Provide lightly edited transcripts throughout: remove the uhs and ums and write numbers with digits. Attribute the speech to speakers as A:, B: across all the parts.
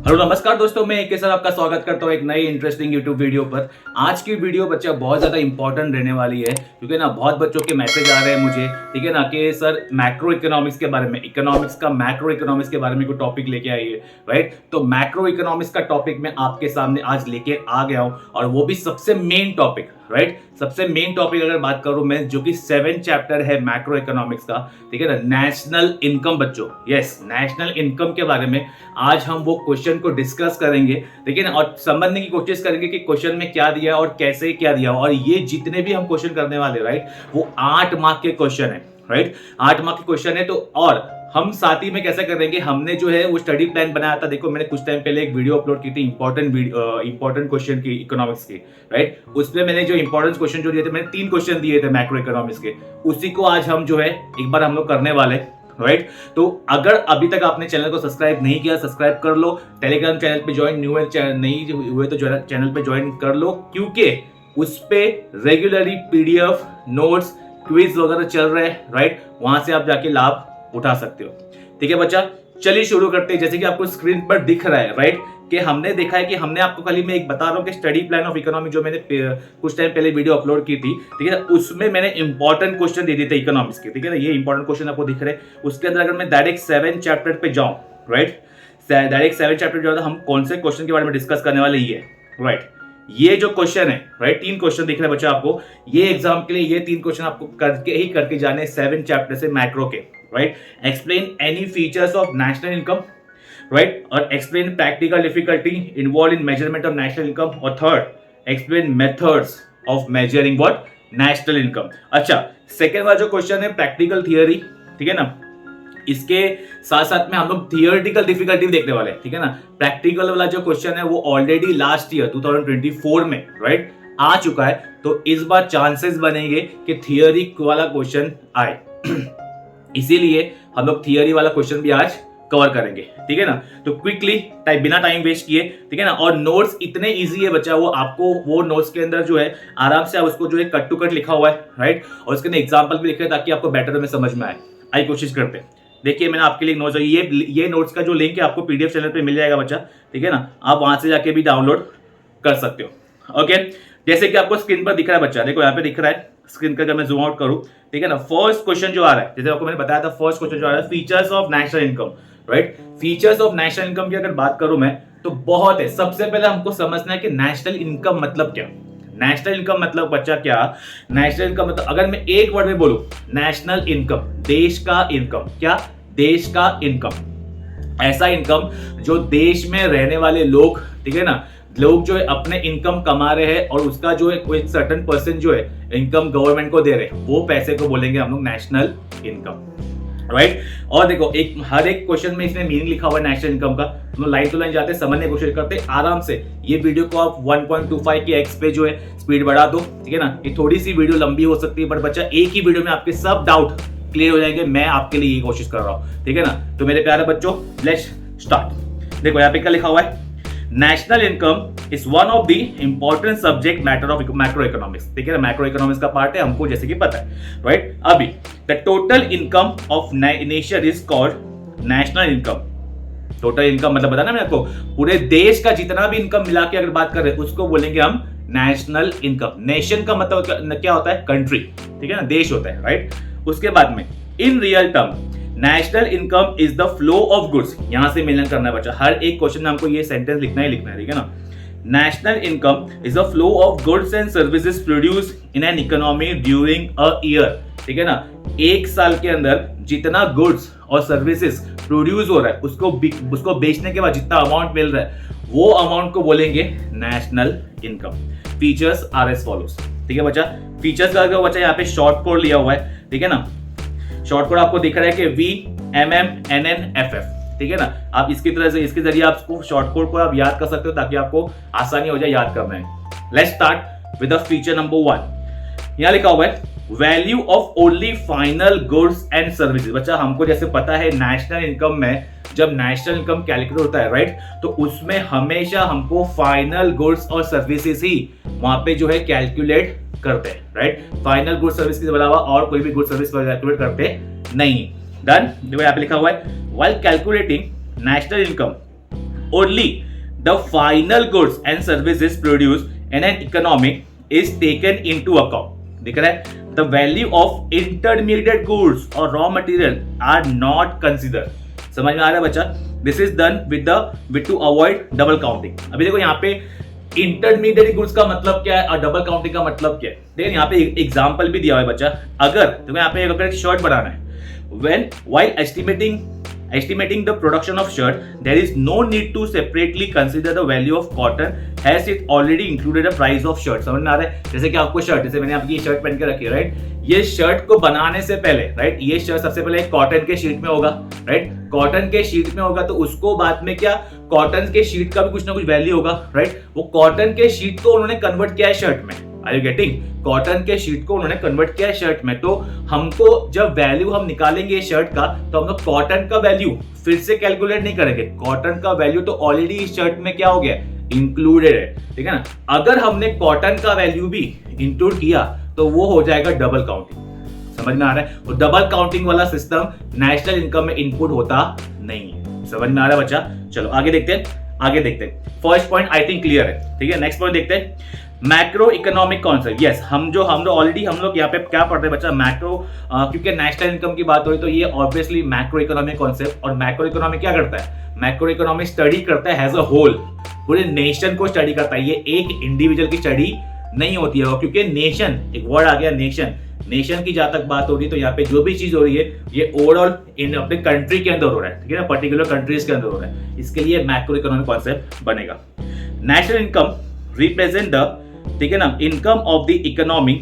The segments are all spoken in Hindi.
A: हेलो नमस्कार दोस्तों, मैं एक के साथ आपका स्वागत करता हूँ एक नई इंटरेस्टिंग यूट्यूब वीडियो पर। आज की वीडियो बच्चा बहुत ज़्यादा इंपॉर्टेंट रहने वाली है क्योंकि ना बहुत बच्चों के मैसेज आ रहे हैं मुझे, ठीक है ना, कि सर मैक्रो इकोनॉमिक्स के बारे में, इकोनॉमिक्स का मैक्रो इकोनॉमिक्स के बारे में कोई टॉपिक लेके आइए, राइट। तो मैक्रो इकोनॉमिक्स का टॉपिक मैं आपके सामने आज लेके आ गया हूँ और वो भी सबसे मेन टॉपिक, राइट। सबसे मेन टॉपिक अगर बात करूं मैं, जो कि 7 चैप्टर है मैक्रो इकोनॉमिक्स का, ठीक है ना, नेशनल इनकम बच्चों, यस, नेशनल इनकम के बारे में आज हम वो क्वेश्चन को डिस्कस करेंगे, ठीक है ना, और समझने की कोशिश करेंगे कि क्वेश्चन में क्या दिया और कैसे क्या दिया। और ये जितने भी हम क्वेश्चन करने वाले, राइट, वो 8 मार्क के क्वेश्चन है, राइट, 8 मार्क के क्वेश्चन है। तो और हम साथ ही में कैसे करेंगे, हमने जो है वो स्टडी प्लान बनाया था। देखो, मैंने कुछ टाइम पहले एक वीडियो अपलोड की थी इंपॉर्टेंट क्वेश्चन की इकोनॉमिक्स की, राइट। उसमें मैंने जो इंपॉर्टेंट क्वेश्चन जो दिए थे, मैंने 3 क्वेश्चन दिए थे मैक्रो इकोनॉमिक्स के, उसी को आज हम जो है एक बार हम लोग करने वाले, राइट। तो अगर अभी तक आपने चैनल को सब्सक्राइब नहीं किया, सब्सक्राइब कर लो। टेलीग्राम चैनल पे ज्वाइन नहीं हुए तो चैनल पे ज्वाइन कर लो, क्योंकि उस पे रेगुलरली पीडीएफ, नोट्स, क्विज वगैरह चल रहे हैं, राइट। वहां से आप जाके लाभ उठा सकते हो, ठीक है बच्चा। चलिए शुरू करते हैं। जैसे कि आपको स्क्रीन पर दिख रहा है, राइट, कि हमने देखा है कि हमने आपको खाली मैं एक बता रहा हूँ कि स्टडी प्लान ऑफ इकोनॉमिक जो मैंने कुछ टाइम पहले वीडियो अपलोड की थी, ठीक है, उसमें मैंने इंपॉर्टेंट क्वेश्चन दे दिए थे इकोनॉमिक्स के, ठीक है ना। ये इंपॉर्टेंट क्वेश्चन आपको दिख रहे हैं। उसके अंदर अगर मैं डायरेक्ट 7 चैप्टर पे जाऊं, राइट, डायरेक्ट 7 चैप्टर जो हम कौन से क्वेश्चन के बारे में डिस्कस करने वाले, ये राइट, ये जो क्वेश्चन है, राइट, 3 क्वेश्चन दिख रहे हैं बच्चा आपको। ये एग्जाम के लिए ये 3 क्वेश्चन आपको करके जाने 7 चैप्टर से मैक्रो के, right. Explain any features of national income, right, और explain practical difficulty involve in measurement of national income, और third explain methods of measuring what, national income. अच्छा, सेकेंड वाला जो क्वेश्चन है प्रैक्टिकल थियरी, ठीक है ना, इसके साथ साथ में हम लोग थियोरेटिकल डिफिकल्टी देखने वाले हैं, ठीक है ना। प्रैक्टिकल वाला जो क्वेश्चन है वो ऑलरेडी लास्ट ईयर 2024 में, राइट, आ चुका है। तो इस बार चांसेस बनेंगे कि थियोरी वाला क्वेश्चन आए इसीलिए हम लोग थियोरी वाला क्वेश्चन भी आज कवर करेंगे, ठीक है ना। तो क्विकली बिना टाइम वेस्ट किए, ठीक है ना, और नोट्स इतने इजी है बच्चा, वो आपको वो नोट्स के अंदर जो है आराम से आप उसको जो है कट टू कट लिखा हुआ है, राइट, और उसके अंदर एग्जाम्पल भी लिखे हैं ताकि आपको बेटर में समझ में आए। आई कोशिश करते हैं। देखिए, मैंने आपके लिए नोट्स, ये नोट्स का जो लिंक है आपको पीडीएफ चैनल पे मिल जाएगा बच्चा, ठीक है ना, आप वहां से जाके भी डाउनलोड कर सकते हो। ओके, जैसे कि आपको स्क्रीन पर दिख रहा है बच्चा, देखो यहाँ पे दिख रहा है स्क्रीन का, अगर मैं जूम आउट करूं, ठीक है ना, फर्स्ट क्वेश्चन जो आ रहा है, जैसे आपको मैंने बताया था, फर्स्ट क्वेश्चन जो आ रहा है features of national income, right. Features of national income की अगर बात करूं मैं, तो बहुत है। सबसे पहले हमको समझना है कि नेशनल इनकम मतलब क्या। नेशनल इनकम मतलब बच्चा क्या, नेशनल इनकम मतलब अगर मैं एक वर्ड में बोलूं, नेशनल इनकम, देश का इनकम, क्या, देश का इनकम, ऐसा इनकम जो देश में रहने वाले लोग, ठीक है ना, लोग जो है अपने इनकम कमा रहे हैं और उसका जो है कोई सर्टेन परसेंट जो है इनकम गवर्नमेंट को दे रहे हैं, वो पैसे को बोलेंगे हम लोग नेशनल इनकम, राइट। और देखो, हर एक क्वेश्चन में इसमें मीनिंग लिखा हुआ है नेशनल इनकम का। हम लोग लाइन टू लाइन जाते हैं, समझने की कोशिश करते हैं आराम से। ये वीडियो को आप 1.25 की एक्स पे जो है स्पीड बढ़ा दो, ठीक है ना। ये थोड़ी सी वीडियो लंबी हो सकती है, बट बच्चा एक ही वीडियो में आपके सब डाउट क्लियर हो जाएंगे। मैं आपके लिए ये कोशिश कर रहा हूं, ठीक है ना। तो मेरे प्यारे बच्चों, लेट्स स्टार्ट। देखो यहाँ पे क्या लिखा हुआ है, national income is one of the important subject matter of macro economics, ठीक है ना, मैक्रो इकोनॉमिक्स का पार्ट है, हमको जैसे कि पता है, राइट। अभी the total income of nation is called national income. Total income मतलब बताना मैं आपको, पूरे देश का जितना भी इनकम मिला के अगर बात कर रहे हैं उसको बोलेंगे हम नेशनल इनकम। नेशन का मतलब क्या होता है, कंट्री, ठीक है ना, देश होता है, राइट। उसके बाद में in real term national income is the flow of goods, यहां से मिलन करना है बच्चा, हर एक क्वेश्चन में हमको ये सेंटेंस लिखना है, ठीक है ना। National income is the flow of goods and services produce in an economy during a year, ठीक है ना। एक साल के अंदर जितना गुड्स और सर्विसेज प्रोड्यूस हो रहा है, उसको बेचने के बाद जितना अमाउंट मिल रहा है, वो अमाउंट को बोलेंगे national income. Features are as follows, ठीक है बच्चा। फीचर्स का बच्चा यहाँ पे शॉर्ट कोड लिया हुआ है, ठीक है ना। शॉर्ट कोड आपको दिख रहा है कि VMMNNFF, ठीक है ना। आप इसकी तरह से, इसके जरिए आपको शॉर्ट कोड को आप याद कर सकते हो ताकि आपको आसानी हो जाए याद करने में। Let's start with the feature number 1। यहां लिखा हुआ है value of only final goods and services. बच्चा, हमको जैसे पता है नेशनल इनकम में जब नेशनल इनकम कैलकुलेट होता है, राइट, तो उसमें हमेशा हमको फाइनल गुड्स और सर्विसेज ही वहां पे जो है कैलकुलेट करते हैं, राइट। फाइनल गुड सर्विस के अलावा और कोई भी गुड सर्विस कैलकुलेट करते नहीं। डन। देखो यहाँ पे लिखा हुआ है while calculating national income only the final goods and services produced in an economic is taken into account. दिख रहा है? The value of intermediate goods or raw material are not considered. समझ में आ रहा है बच्चा? This is done with to avoid double counting. अभी देखो यहाँ पे इंटरमीडिएट गुड्स का मतलब क्या है और डबल काउंटिंग का मतलब क्या है? देखिए यहाँ पे एग्जांपल भी दिया हुआ है बच्चा. अगर तुम्हें यहाँ पे अगर शर्ट बनाना है, when while estimating the production of shirt, there is no need to separately consider the value of cotton as it already included a price of shirt. समझ में आ रहा है? जैसे कि आपको शर्ट, जैसे मैंने आपकी शर्ट पहन के रखी है, राइट? ये शर्ट को बनाने से पहले, राइट, ये शर्ट सबसे पहले कॉटन के शीट में होगा, राइट? कॉटन के शीट में होगा तो उसको बाद में क्या, कॉटन के शीट का भी कुछ ना कुछ वैल्यू होगा, राइट? वो कॉटन के शीट को उन्होंने कन्वर्ट किया है शर्ट में. Are you getting? कॉटन के शीट को उन्होंने कन्वर्ट किया है शर्ट में. तो हमको जब वैल्यू हम निकालेंगे शर्ट का, तो हम लोग कॉटन का वैल्यू फिर से कैलकुलेट नहीं करेंगे. कॉटन का वैल्यू तो ऑलरेडी इस शर्ट में क्या हो गया, इंक्लूडेड है. ठीक है ना? अगर हमने कॉटन का वैल्यू भी इंक्लूड किया तो वो हो जाएगा डबल काउंटिंग. समझ में आ रहा है? और डबल काउंटिंग वाला सिस्टम नेशनल इनकम में इनपुट होता नहीं है. समझ में आ रहा है बच्चा? चलो आगे देखते हैं. First point I think clear है. ठीक है, नेक्स्ट पॉइंट देखते हैं. Macro economic concept. यस, हम लोग यहाँ पे क्या पढ़ते हैं बच्चा, मैक्रो, क्योंकि नेशनल इनकम की बात हो रही तो ये ऑब्वियसली मैक्रो इकोनॉमिक कॉन्सेप्ट. और मैक्रो इकोनॉमिक क्या करता है? मैक्रो इकोनॉमिक स्टडी करता है एज अ होल, पूरे नेशन को स्टडी करता है. ये एक इंडिविजुअल की स्टडी नहीं होती है, क्योंकि नेशन, एक वर्ड आ गया नेशन की जहां तक बात हो रही है तो यहाँ पे जो भी चीज हो रही है ये ओवरऑल इन अपने कंट्री के अंदर हो रहा है. ठीक है ना? पर्टिकुलर कंट्रीज के अंदर हो रहा है. इसके लिए मैक्रो इकोनॉमिक कॉन्सेप्ट बनेगा. नेशनल इनकम रिप्रेजेंट द, ठीक है ना, income of the economy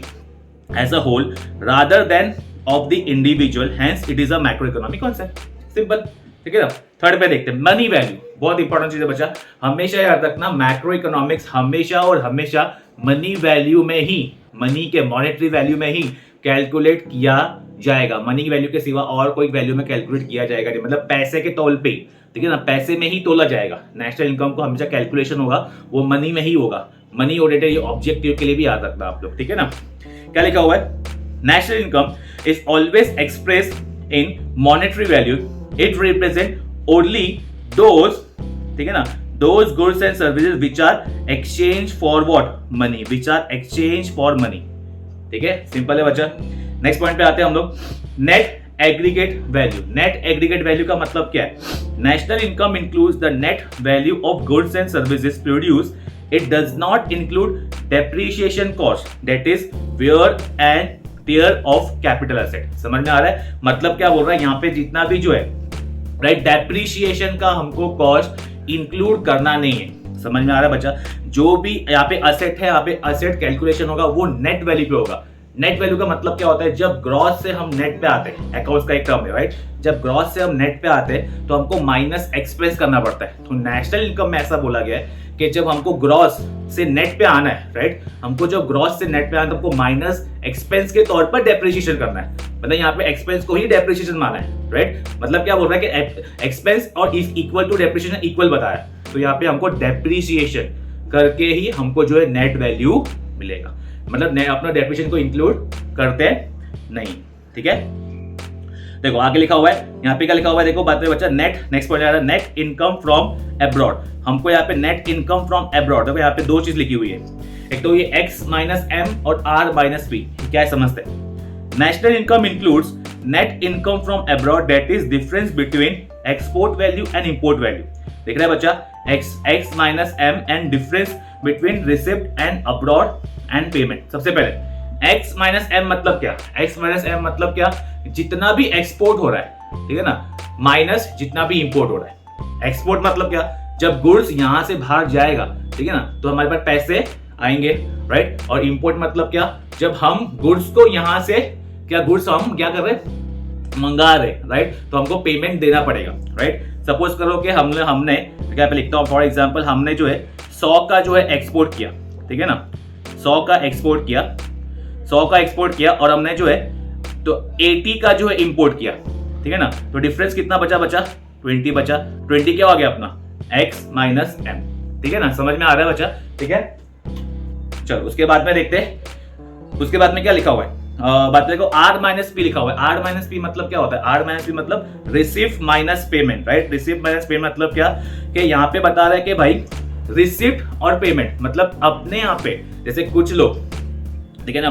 A: as a whole rather than of the individual, hence it is a macro economic concept. Simple. ठीक है ना? थर्ड पे देखते हैं मनी वैल्यू. बहुत इंपॉर्टेंट चीज है बच्चा, हमेशा याद रखना मैक्रो इकोनॉमिक्स हमेशा और हमेशा मनी वैल्यू में ही, मनी के मॉनेटरी वैल्यू में ही कैलकुलेट किया जाएगा. मनी की वैल्यू के सिवा और कोई वैल्यू में कैलकुलेट किया जाएगा नहीं, मतलब पैसे के तौल पे. ठीक है ना? पैसे में ही तोला जाएगा. नेशनल इनकम को हमेशा कैलकुलेशन होगा वो मनी में ही होगा. मनी ओरिएंटेड ये ऑब्जेक्टिव के लिए भी याद रखना आप लोग. ठीक है ना? क्या लिखा हुआ है? National income is always expressed in monetary value. It represent only those, ठीक है ना, those goods and services which are exchange for what? money, which are exchange for money. ठीक है? सिंपल है बच्चा. नेक्स्ट पॉइंट पे आते हैं हम लोग. Net aggregate value. Net aggregate value का मतलब क्या है? National income includes the net value of goods and services produce. It does not include depreciation cost, that is wear and tear of capital asset. समझ में आ रहा है? मतलब क्या बोल रहा है यहाँ पे, जितना भी जो है, राइट, डेप्रिसिएशन का हमको कॉस्ट इंक्लूड करना नहीं है. समझ में आ रहा है बच्चा? जो भी यहाँ पे असेट है, यहाँ पे असेट कैलकुलेशन होगा वो नेट वैल्यू पे होगा. नेट वैल्यू का मतलब क्या होता है? जब ग्रॉस से हम नेट पे आते हैं, अकाउंट्स का एक टर्म है, राइट? जब ग्रॉस से हम नेट पे आते हैं तो हमको माइनस एक्सपेंस करना पड़ता है. तो नेशनल इनकम में ऐसा बोला गया है कि जब हमको ग्रॉस से नेट पे आना है, राइट, हमको जब ग्रॉस से नेट पे आना है तो हमको माइनस एक्सपेंस के तौर पर डेप्रिसिएशन करना है. मतलब यहाँ पे एक्सपेंस को ही डेप्रिसिएशन माना है, राइट? मतलब क्या बोल रहा है कि एक्सपेंस और इक्वल टू डेप्रिसिएशन इक्वल बताया, तो यहाँ पे हमको डेप्रिसिएशन करके ही हमको जो है नेट वैल्यू मिलेगा. मतलब अपना डेप्रिसिएशन को इंक्लूड करते नहीं. ठीक है? देखो आगे लिखा हुआ है, यहाँ पे क्या लिखा हुआ है देखो बात में बच्चा. नेट, नेक्स्ट पॉइंट आ रहा है नेट इनकम फ्रॉम अब्रॉड. हमको यहाँ पे नेट इनकम फ्रॉम अब्रॉड, देखो यहाँ पे दो चीज लिखी हुई है. एक तो ये x माइनस एम और r माइनस पी. क्या है समझते हैं? National income includes net income from abroad, that is difference between export value and import value. देख रहे हैं बच्चा? x minus m and difference between receipt and abroad and payment. सबसे पहले x माइनस एम मतलब क्या? x माइनस एम मतलब क्या? जितना भी एक्सपोर्ट हो रहा है, ठीक है ना, माइनस जितना भी इंपोर्ट हो रहा है. एक्सपोर्ट मतलब क्या? जब गुड्स यहां से बाहर जाएगा, ठीक है ना, तो हमारे पास पैसे आएंगे, राइट? और इंपोर्ट मतलब क्या? जब हम गुड्स को यहां से, क्या गुड्स हम क्या कर रहे हैं, मंगा रहे, राइट, तो हमको पेमेंट देना पड़ेगा, राइट? सपोज करो कि हमने क्या पे लिखता हूं, फॉर एग्जांपल हमने जो है 100 का जो है एक्सपोर्ट किया, ठीक है ना, 100 का एक्सपोर्ट किया और हमने जो है तो 80 का जो है इंपोर्ट किया, ठीक है ना, तो डिफरेंस कितना बचा? 20 बचा. 20 क्या हो गया अपना? x minus m. ठीक है ना? समझ में आ रहा है बच्चा? ठीक है, चलो उसके बाद में देखते हैं. उसके बाद में क्या लिखा हुआ है? बात देखो आर माइनस पी लिखा हुआ है। आर माइनस पी मतलब क्या होता है? आर माइनस पी मतलब receipt minus payment, right? Receipt minus payment मतलब क्या कि यहाँ पे बता रहा है कि भाई रिसिप्ट और पेमेंट मतलब अपने यहाँ पे जैसे कुछ लोग, ठीक है ना,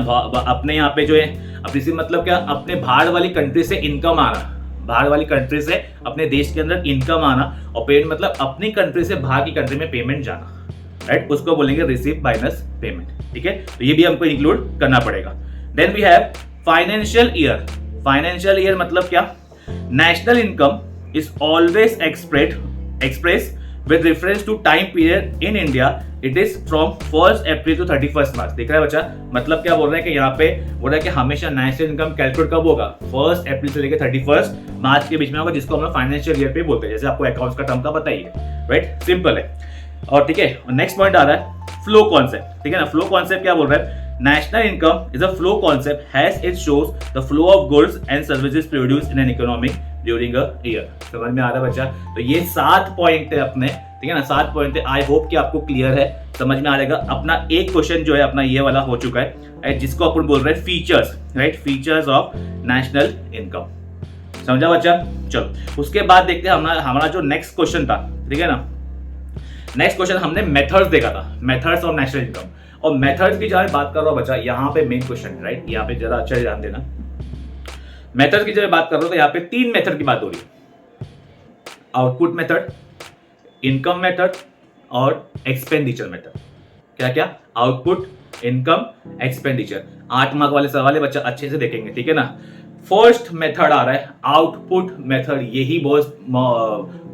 A: अपने यहाँ पे जो है, अब रिसिप्ट मतलब क्या, अपने बाहर वाली कंट्री से इनकम आ रहा, बाहर वाली कंट्री से अपने देश के अंदर इनकम आना, और पेमेंट मतलब अपनी कंट्री से बाहर की कंट्री में पेमेंट जाना, राइट? उसको बोलेंगे रिसिप्ट माइनस पेमेंट, ठीक है? तो ये भी हमको इंक्लूड करना पड़ेगा। Then we have financial year. Financial year मतलब क्या? National income is always express with reference to time period in India, it is from 1st April to 31st March। देख रहा है बच्चा? मतलब क्या बोल रहे हैं कि यहाँ पे बोल रहा है कि हमेशा नेशनल इनकम कैलकुलेट कब होगा? 1st अप्रैल से लेकर 31st मार्च के बीच में होगा, जिसको हम लोग फाइनेंशियल ईयर पे बोलते हैं। जैसे आपको अकाउंट्स का टर्म का पता ही है, राइट? सिंपल है। और ठीक है, नेक्स्ट पॉइंट आ रहा है फ्लो कॉन्सेप्ट, ठीक है ना? फ्लो कॉन्सेप्ट क्या बोल रहा है? National income is a flow concept as it shows the flow of goods and services produced in an economy during a year। समझ में आ रहा है बच्चा? तो ये 7 पॉइंट है अपने, ठीक है ना? 7 पॉइंट है। आई होप कि आपको क्लियर है, समझ में आ जाएगा। अपना एक क्वेश्चन जो है अपना ये वाला हो चुका है, जिसको अपन बोल रहे हैं features, right? Features of national income. समझा बच्चा? चलो उसके बाद देखते हैं हमारा जो नेक्स्ट क्वेश्चन था, ठीक है ना? नेक्स्ट क्वेश्चन हमने मेथड्स देखा था, मेथड्स ऑफ नेशनल इनकम। और मेथड्स की जब बात कर रहा हूं बच्चा, यहाँ पे मेन क्वेश्चन है, राइट? यहाँ पे जरा अच्छा ध्यान देना। मेथड की जब बात कर रहा हूं तो यहाँ पे 3 मेथड की बात हो रही है, आउटपुट मेथड, इनकम मेथड और एक्सपेंडिचर मेथड। क्या क्या? Output, income, expenditure. 8 मार्क वाले सवाल है बच्चा, अच्छे से देखेंगे, ठीक है ना? फर्स्ट मेथड आ रहा है आउटपुट मेथड, यही बहुत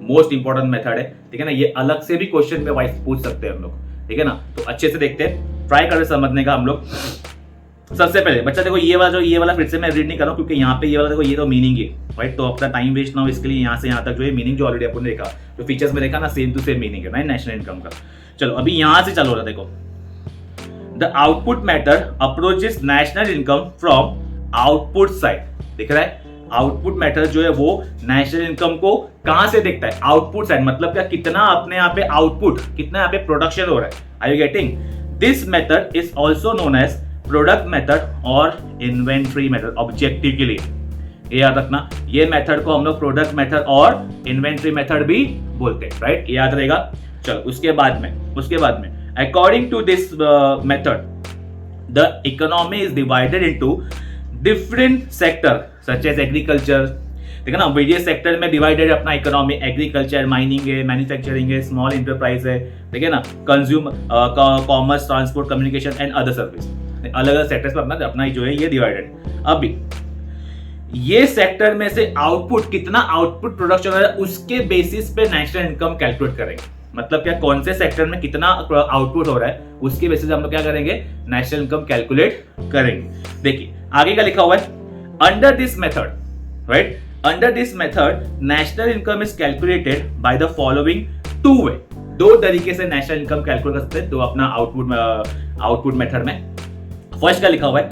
A: मोस्ट इंपॉर्टेंट मेथड है, ठीक है ना? ये अलग से भी क्वेश्चन में वाइज पूछ सकते हैं हम लोग, ठीक है ना? तो अच्छे से देखते हैं, ट्राई करें समझने का हम लोग। सबसे पहले बच्चा देखो ये वाला फिर से मैं रीड नहीं कर रहा हूं, क्योंकि यहाँ पे ये वाला देखो, ये तो मीनिंग है, राइट? तो अपना टाइम वेस्ट ना हो, इसके लिए यहाँ से यहाँ तक जो है मीनिंग जो ऑलरेडी अपन ने देखा, जो फीचर्स में देखा ना, सेम टू सेम मीनिंग है, नेशनल इनकम का। चलो अभी यहाँ से चलो रहा, देखो the output method approaches national income from output side. दिख रहा है? आउटपुट मेथड जो है वो नेशनल इनकम को कहां से देखता है? Output side. मतलब क्या? कितना अपने यहाँ पे आउटपुट, कितना यहाँ पे प्रोडक्शन हो रहा है। Are you getting? This method is also known as product method और इन्वेंट्री मेथड ऑब्जेक्टिव के लिए। ये याद रखना, ये मेथड को हम लोग प्रोडक्ट मेथड और इन्वेंट्री मेथड भी बोलते हैं, राइट? याद रहेगा। चलो उसके बाद में according to this method the economy is divided into different sector such as agriculture, ठीक है ना? वेरियस सेक्टर में डिवाइडेड है अपना इकोनॉमी। एग्रीकल्चर, माइनिंग है, मैन्युफैक्चरिंग है, स्मॉल इंटरप्राइज है, ठीक है ना? Consumer, commerce, transport, communication and other service. अलग अलग सेक्टर्स में अपना जो है ये डिवाइडेड। अभी ये सेक्टर में से आउटपुट, कितना आउटपुट प्रोडक्शन हो रहा है, उसके बेसिस पे नेशनल इनकम कैलकुलेट करेंगे। मतलब क्या? कौन से सेक्टर में कितना आउटपुट हो रहा है, उसके बेसिस पे हम लोग क्या करेंगे? नेशनल इनकम कैलकुलेट करेंगे। देखिए आगे क्या लिखा हुआ है? Under this method, right? Under this method national income is calculated by the following 2 वे। 2 तरीके से नेशनल इनकम कैलकुलेट कर सकते हैं, तो अपना आउटपुट मेथड में फर्स्ट क्या लिखा हुआ है?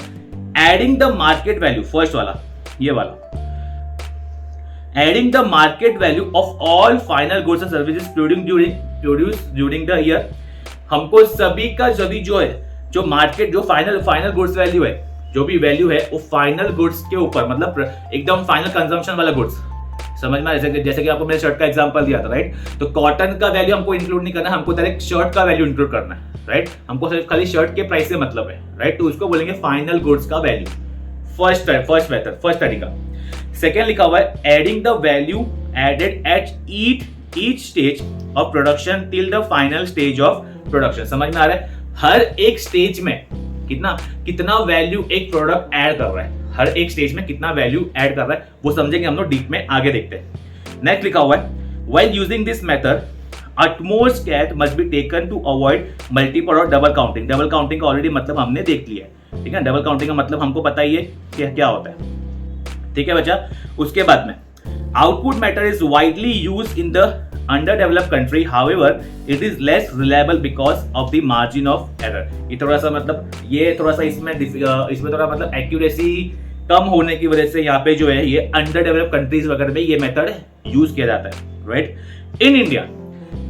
A: Adding the market value, first वाला, ये वाला, adding the market value of all final goods and services produced during the year. हमको सभी का सभी जो है, जो मार्केट, जो फाइनल गुड्स वैल्यू है, जो भी वैल्यू है वो फाइनल गुड्स के ऊपर, मतलब एकदम फाइनल कंजम्पशन वाला गुड्स। समझ में? जैसे कि आपको मैंने शर्ट का एग्जांपल दिया था, राइट? तो कॉटन का वैल्यू हमको इंक्लूड नहीं करना है, हमको डायरेक्ट शर्ट का वैल्यू इंक्लूड करना है, राइट? हमको सिर्फ खाली शर्ट के प्राइस से मतलब है, राइट? तो उसको बोलेंगे फाइनल गुड्स का वैल्यू। फर्स्ट मेथड, फर्स्ट तरीका। सेकेंड लिखा हुआ है adding the value added at each stage of production till the final stage of production. समझ में आ रहा है? हर एक स्टेज में कितना वैल्यू एक प्रोडक्ट ऐड कर रहा है, हर एक स्टेज में कितना वैल्यू ऐड कर रहा है, वो समझेंगे हम लोग डीप में, आगे देखते हैं। नेक्स्ट लिखा हुआ है while using this method utmost care must be taken to avoid multiple और डबल काउंटिंग। डबल काउंटिंग का ऑलरेडी मतलब हमने देख लिया है, ठीक है? डबल काउंटिंग का मतलब हमको पता ही है कि क्या होता है, ठीक है बच्चा? उसके बाद में output matter is widely used in the underdeveloped country, however it is less reliable because of the margin of error। ये थोड़ा सा मतलब, ये थोड़ा सा इसमें थोड़ा मतलब एक्यूरेसी कम होने की वजह से यहाँ पे जो है ये अंडर डेवलप्ड कंट्रीज वगैरह में ये मेथड यूज किया जाता है, right? In India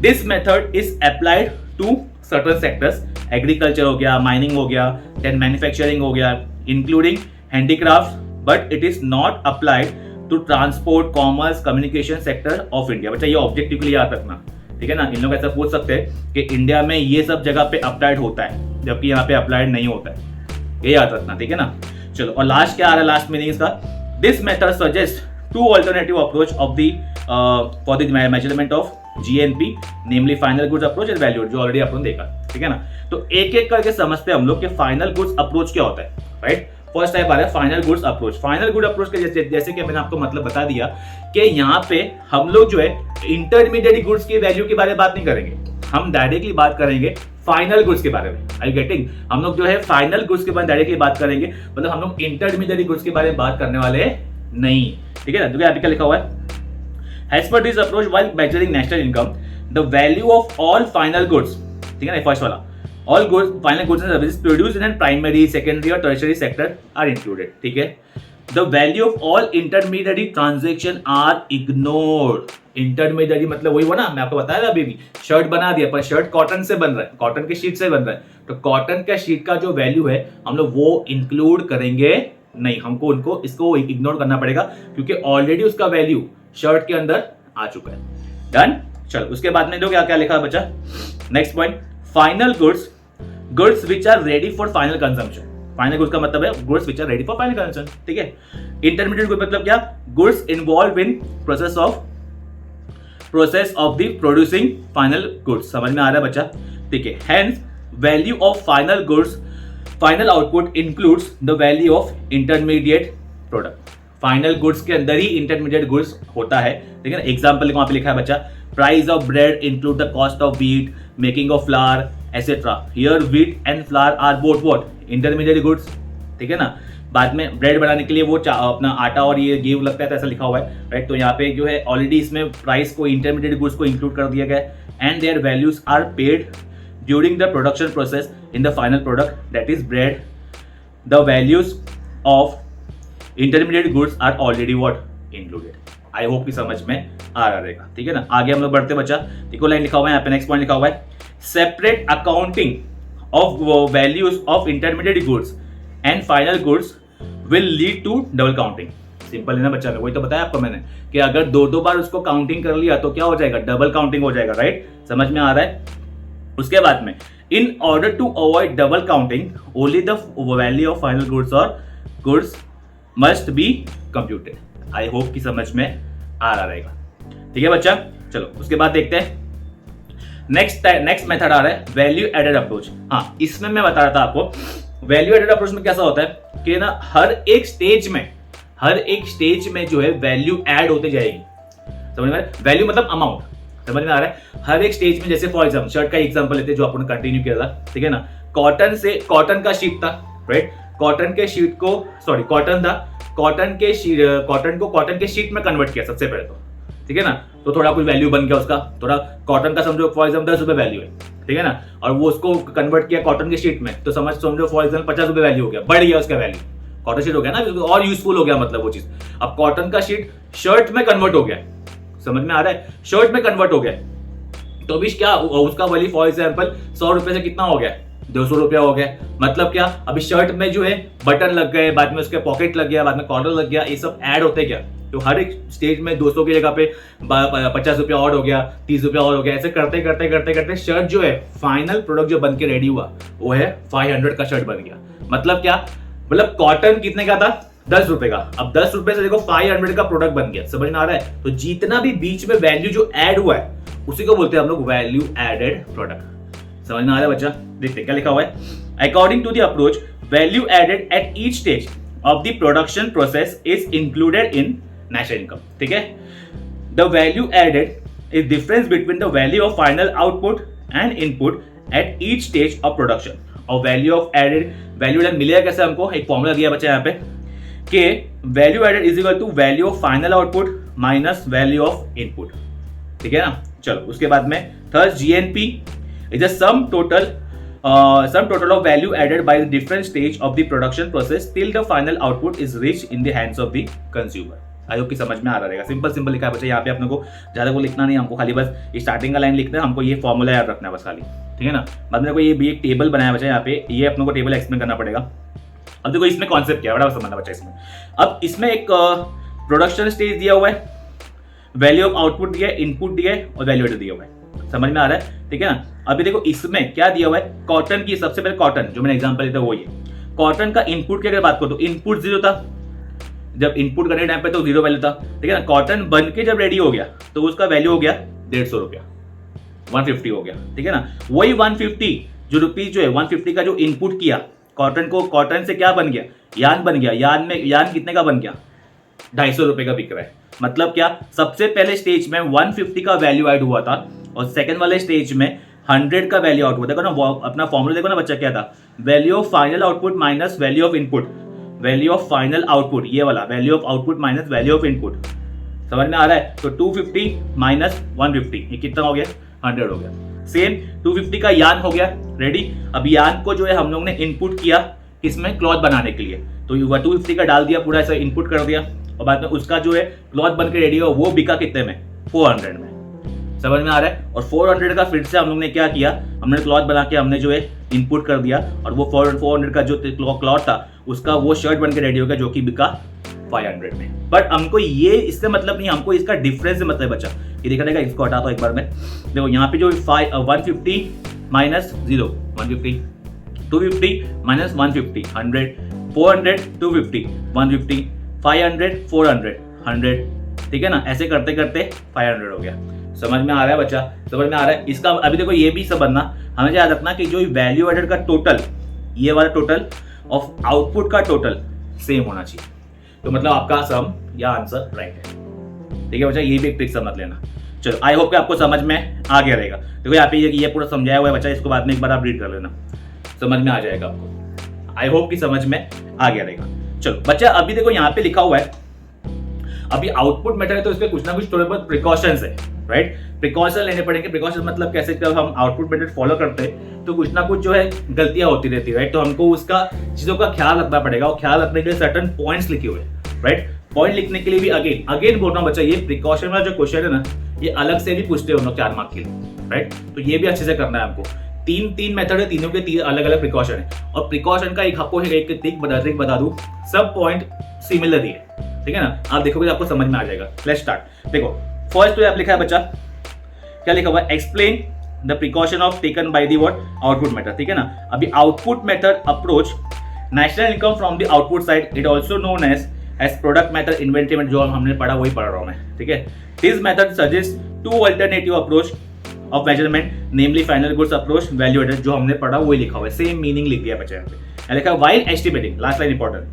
A: this method is applied to certain sectors, agriculture हो गया, माइनिंग हो गया, देन मैन्युफैक्चरिंग हो गया, including handicraft, but it is not applied to transport, commerce, communication sector of India. बच्चा ये ऑब्जेक्टिव के लिए याद रखना, ठीक है ना। इन लोग ऐसा पूछ सकते हैं कि इंडिया में ये सब जगह पे अप्लाइड होता है जबकि यहाँ पे अप्लाइड नहीं होता है, ये याद रखना, ठीक है ना। चलो, और लास्ट क्या आ रहा है, लास्ट मीनिंग इसका, this method suggest two alternative approach of the for the measurement of GNP, namely final goods approach and value, जो ऑलरेडी अपन देखा, ठीक है ना। तो एक एक करके समझते हैं हम लोग कि फाइनल गुड्स अप्रोच क्या होता है, राइट। फर्स्ट टाइप आ रहा है final goods approach. Final good approach के जैसे कि मैंने आपको मतलब बता दिया कि यहाँ पे हम लोग जो है इंटरमीडिएट गुड्स की वैल्यू के बारे में बात नहीं करेंगे, हम डायरेक्टली बात करेंगे फाइनल गुड्स के बारे में। आई यू गेटिंग? हम लोग जो है फाइनल गुड्स के बारे में डायरेक्टली बात करेंगे, मतलब हम लोग इंटरमीडिएट गुड्स के बारे में बात करने वाले नहीं, ठीक है ना। तो यहाँ पे क्या लिखा हुआ है, as per this approach while measuring national income the value of all final goods, ठीक है ना, फर्स्ट वाला, all goods, final goods and services produced in a primary, secondary or tertiary sector are included, ठीक है। The value of all intermediary transaction are ignored। Intermediate मतलब वही हुआ ना, मैं आपको बताया था अभी भी, शर्ट बना दिया पर शर्ट कॉटन से बन रहा है, कॉटन के शीट से बन रहा है, तो कॉटन का शीट का जो वैल्यू है हम लोग वो इंक्लूड करेंगे नहीं, हमको उनको इसको इग्नोर करना पड़ेगा क्योंकि ऑलरेडी उसका वैल्यू शर्ट के अंदर आ चुका है। डन। चलो, उसके बाद में जो क्या क्या लिखा है बच्चा, next point, final goods which are ready for final consumption. Final goods का मतलब है goods which are ready for final consumption, ठीक है। इंटरमीडिएट गुड मतलब क्या, goods involve in process of the producing final goods. समझ में आ रहा है बच्चा, ठीक है। Hence value of final goods, final output includes the value of intermediate product. Final goods के अंदर ही इंटरमीडिएट गुड्स होता है, ठीक है ना। एग्जाम्पल वहां पे लिखा है बच्चा, price of bread include the cost of wheat, making of flour etcetera. Here wheat and flour are both what, intermediate goods, ठीक है ना। बाद में ब्रेड बनाने के लिए वो अपना आटा और ये गेहूं लगता है, तो ऐसा लिखा हुआ है, राइट। तो यहाँ पे जो है ऑलरेडी इसमें प्राइस को इंटरमीडिएट गुड्स को इंक्लूड कर दिया गया and their values are paid during the production process in the final product that is bread. The values of intermediate goods are already what included. I hope की समझ में आ रहा रहेगा, ठीक है ना। आगे हम लोग बढ़ते बच्चा, देखो लाइन लिखा हुआ है यहाँ पे, नेक्स्ट पॉइंट लिखा हुआ है, separate accounting of values of intermediate goods and final goods will lead to double counting. Simple है ना बच्चा, वही तो बताया आपको मैंने कि अगर दो बार उसको काउंटिंग कर लिया तो क्या हो जाएगा, डबल काउंटिंग हो जाएगा, राइट। समझ में आ रहा है। उसके बाद में, in order to avoid double counting only the value of final goods और goods must be computed. I hope की समझ में आ रहा रहेगा, ठीक है बच्चा। चलो, उसके बाद देखते हैं नेक्स्ट मेथड आ रहा है वैल्यू एडेड अप्रोच। हाँ, इसमें मैं बता रहा था आपको, वैल्यू एडेड अप्रोच में कैसा होता है कि ना हर एक स्टेज में जो है वैल्यू ऐड होते जाएगी। समझ में, वैल्यू मतलब अमाउंट, समझ में आ रहा है। हर एक स्टेज में, जैसे फॉर एग्जाम्पल शर्ट का एग्जाम्पल लेते हैं जो अपन कंटिन्यू किया था, ठीक है ना। कॉटन का शीट था, राइट। कॉटन को कॉटन के शीट में कन्वर्ट किया सबसे पहले तो, ठीक है ना। तो थोड़ा कुछ वैल्यू बन गया उसका, थोड़ा कॉटन का समझो फॉर एग्जाम्पल 10 रुपए वैल्यू है, ठीक है ना। और वो उसको कन्वर्ट किया कॉटन के शीट में, तो समझो फॉर एग्जाम्पल 50 रुपए वैल्यू हो गया, बढ़ गया उसका वैल्यू, कॉटन शीट हो गया ना, और यूजफुल हो गया, मतलब वो चीज। अब कॉटन का शीट शर्ट में कन्वर्ट हो गया, समझ में आ रहा है, शर्ट में कन्वर्ट हो गया, तो अभी क्या उसका वैल्यू फॉर एग्जाम्पल 100 रुपए से कितना हो गया, 200 रुपया हो गया। मतलब क्या, अभी शर्ट में जो है बटन लग गए, बाद में उसके पॉकेट लग गया, बाद में कॉलर लग गया, ये सब ऐड होते क्या। तो हर एक स्टेज में 200 की जगह पे 50 रुपया और हो गया, 30 रुपया और हो गया, ऐसे करते करते शर्ट जो है फाइनल प्रोडक्ट जो बन के रेडी हुआ वो है 500 का शर्ट बन गया। मतलब क्या, मतलब कॉटन कितने का था, 10 रुपए का, अब 10 रुपए से देखो 500 का प्रोडक्ट बन गया। समझ में आ रहा है। तो जितना भी बीच में वैल्यू जो ऐड हुआ है उसी को बोलते हैं हम लोग वैल्यू एडेड प्रोडक्ट। समझ में आ रहा है बच्चा। देखते क्या लिखा हुआ है, according to the approach value added at each stage of the production process is included in national income. ठीक है, the value added is difference between the value of final output and input at each stage of production. और value of added, value added मिलेगा कैसे हमको, एक फॉर्मूला दिया बच्चा यहाँ पे कि value added is equal to value of final output minus value of input. ठीक है ना। चलो उसके बाद में third GNP is a sum total of value added by the different stage of the production process till the final output is reached in the hands of the consumer। I hope की समझ में आ रहा रहेगा। सिंपल लिखा है बच्चा यहाँ पे, अपने को ज्यादा को लिखना नहीं, हमको खाली बस स्टार्टिंग का लाइन लिखना है, हमको ये फॉर्मूला याद रखना है बस खाली। ठीक है ना। बाद में को ये भी एक टेबल बनाया बच्चा यहाँ पे, ये अपने को टेबल एक्सप्लेन करना पड़ेगा। अब देखो इसमें कॉन्सेप्ट क्या है, बड़ा समझना बच्चा इसमें। अब इसमें एक प्रोडक्शन स्टेज दिया हुआ है, वैल्यू ऑफ आउटपुट दिया है, इनपुट दिया है और वैल्यू एडर दिया हुआ है, समझ में आ रहा है, ठीक है ना। अभी देखो इसमें क्या दिया हुआ है, कॉटन की, सबसे पहले कॉटन जो मैंने एग्जांपल लिया था वो ये कॉटन का इनपुट की अगर बात करो तो इनपुट 0 था, जब इनपुट करने टाइम पे तो 0 वैल्यू था, ठीक है ना। कॉटन बन के जब रेडी हो गया तो उसका वैल्यू हो गया 150 रुपया, 150 हो गया, ठीक है ना। वही 150 जो रुपीज जो है 150 का जो इनपुट किया कॉटन को, कॉटन से क्या बन गया, यान बन गया। यान में यान कितने का बन गया, 250 रुपए का बिक रहा है। मतलब क्या, सबसे पहले स्टेज में 150 का वैल्यू ऐड हुआ था और सेकंड वाले स्टेज में 100 का वैल्यू आउट हुआ। देखो ना अपना फॉर्मूला देखो ना बच्चा, क्या था, value of final output minus value of input, value of final output, ये वाला value of output minus value of input, समझ में आ रहा है। तो 250 माइनस 150 ये कितना हो गया, 100 हो गया। सेम 250 का यान हो गया रेडी। अब यान को जो है हम लोग ने इनपुट किया किसमें, क्लॉथ बनाने के लिए, तो 250 का डाल दिया, पूरा ऐसा इनपुट कर दिया और बाद में उसका जो है क्लॉथ बन के रेडी हो, वो बिका कितने में, 400 में, समझ में आ रहा है। और 400 का फिर से हम लोग ने क्या किया, हमने क्लॉथ बना के हमने जो है इनपुट कर दिया और वो 400 का जो क्लॉथ था उसका वो शर्ट बन के रेडी हो गया जो कि बिका 500 में। बट हमको ये इससे मतलब नहीं, हमको इसका डिफरेंस से मतलब बचा। ये देखा जाएगा, इसको हटा दो एक बार में। देखो यहाँ पे जो 150 माइनस 0 150, 250 माइनस 150 100, 400 250 150, 500 400 100, ठीक है ना। ऐसे करते करते 500 हो गया। समझ में आ रहा है बच्चा, समझ में आ रहा है। इसका अभी देखो ये भी समझना, हमें याद रखना कि जो वैल्यू एडेड का टोटल, ये वाला टोटल ऑफ आउटपुट का टोटल सेम होना चाहिए। तो मतलब आपका सम या आंसर राइट है, ठीक है बच्चा। ये भी एक ट्रिक समझ लेना। चलो आई होप कि आपको समझ में आ गया रहेगा। देखो यहाँ पे ये पूरा समझाया हुआ है बच्चा, इसको बाद में एक बार आप रीड कर लेना, समझ में आ जाएगा आपको। आई होप कि समझ में आ गया रहेगा। चलो बच्चा अभी देखो यहाँ पे लिखा हुआ है, अभी आउटपुट मेथड है तो इसके कुछ ना कुछ थोड़े बहुत प्रिकॉशंस है, राइट। प्रिकॉशन लेने पड़ेंगे। प्रिकॉशन मतलब कैसे, जब हम आउटपुट मेथड फॉलो करते हैं तो कुछ ना कुछ जो है गलतियां होती रहती है, राइट। तो हमको उसका चीजों का ख्याल रखना पड़ेगा और ख्याल रखने के लिए सर्टेन पॉइंट्स लिखे हुए, राइट। पॉइंट लिखने के लिए भी अगेन बोल रहा हूँ बच्चा, ये प्रिकॉशन वाला जो क्वेश्चन है ना, ये अलग से भी पूछते हैं हम लोग 4 मार्क के लिए, राइट। तो ये भी अच्छे से करना है हमको। तीन मेथड है, तीनों के 3 अलग अलग प्रिकॉशन है। और प्रिकॉशन का एक आपको एक ट्रिक बता दूं, सब पॉइंट सिमिलर ही है, ठीक है ना। आप देखोगे आपको समझ में आ जाएगा। Let's start. देखो फर्स्ट तो आप लिखा है बच्चा, क्या लिखा हुआ है, explain the precaution of taken by the what output method, ठीक है ना। अभी output method approach national income from the output side, it also known as product method, inventory method, जो हमने पढ़ा वही पढ़ रहा हूं मैं, ठीक है। This method suggest 2 alternative approach of measurement, namely final goods approach, value added, जो हमने पढ़ा वही लिखा हुआ है, सेम मीनिंग लिख दिया बच्चे पे। लिखा है while estimating, last line important,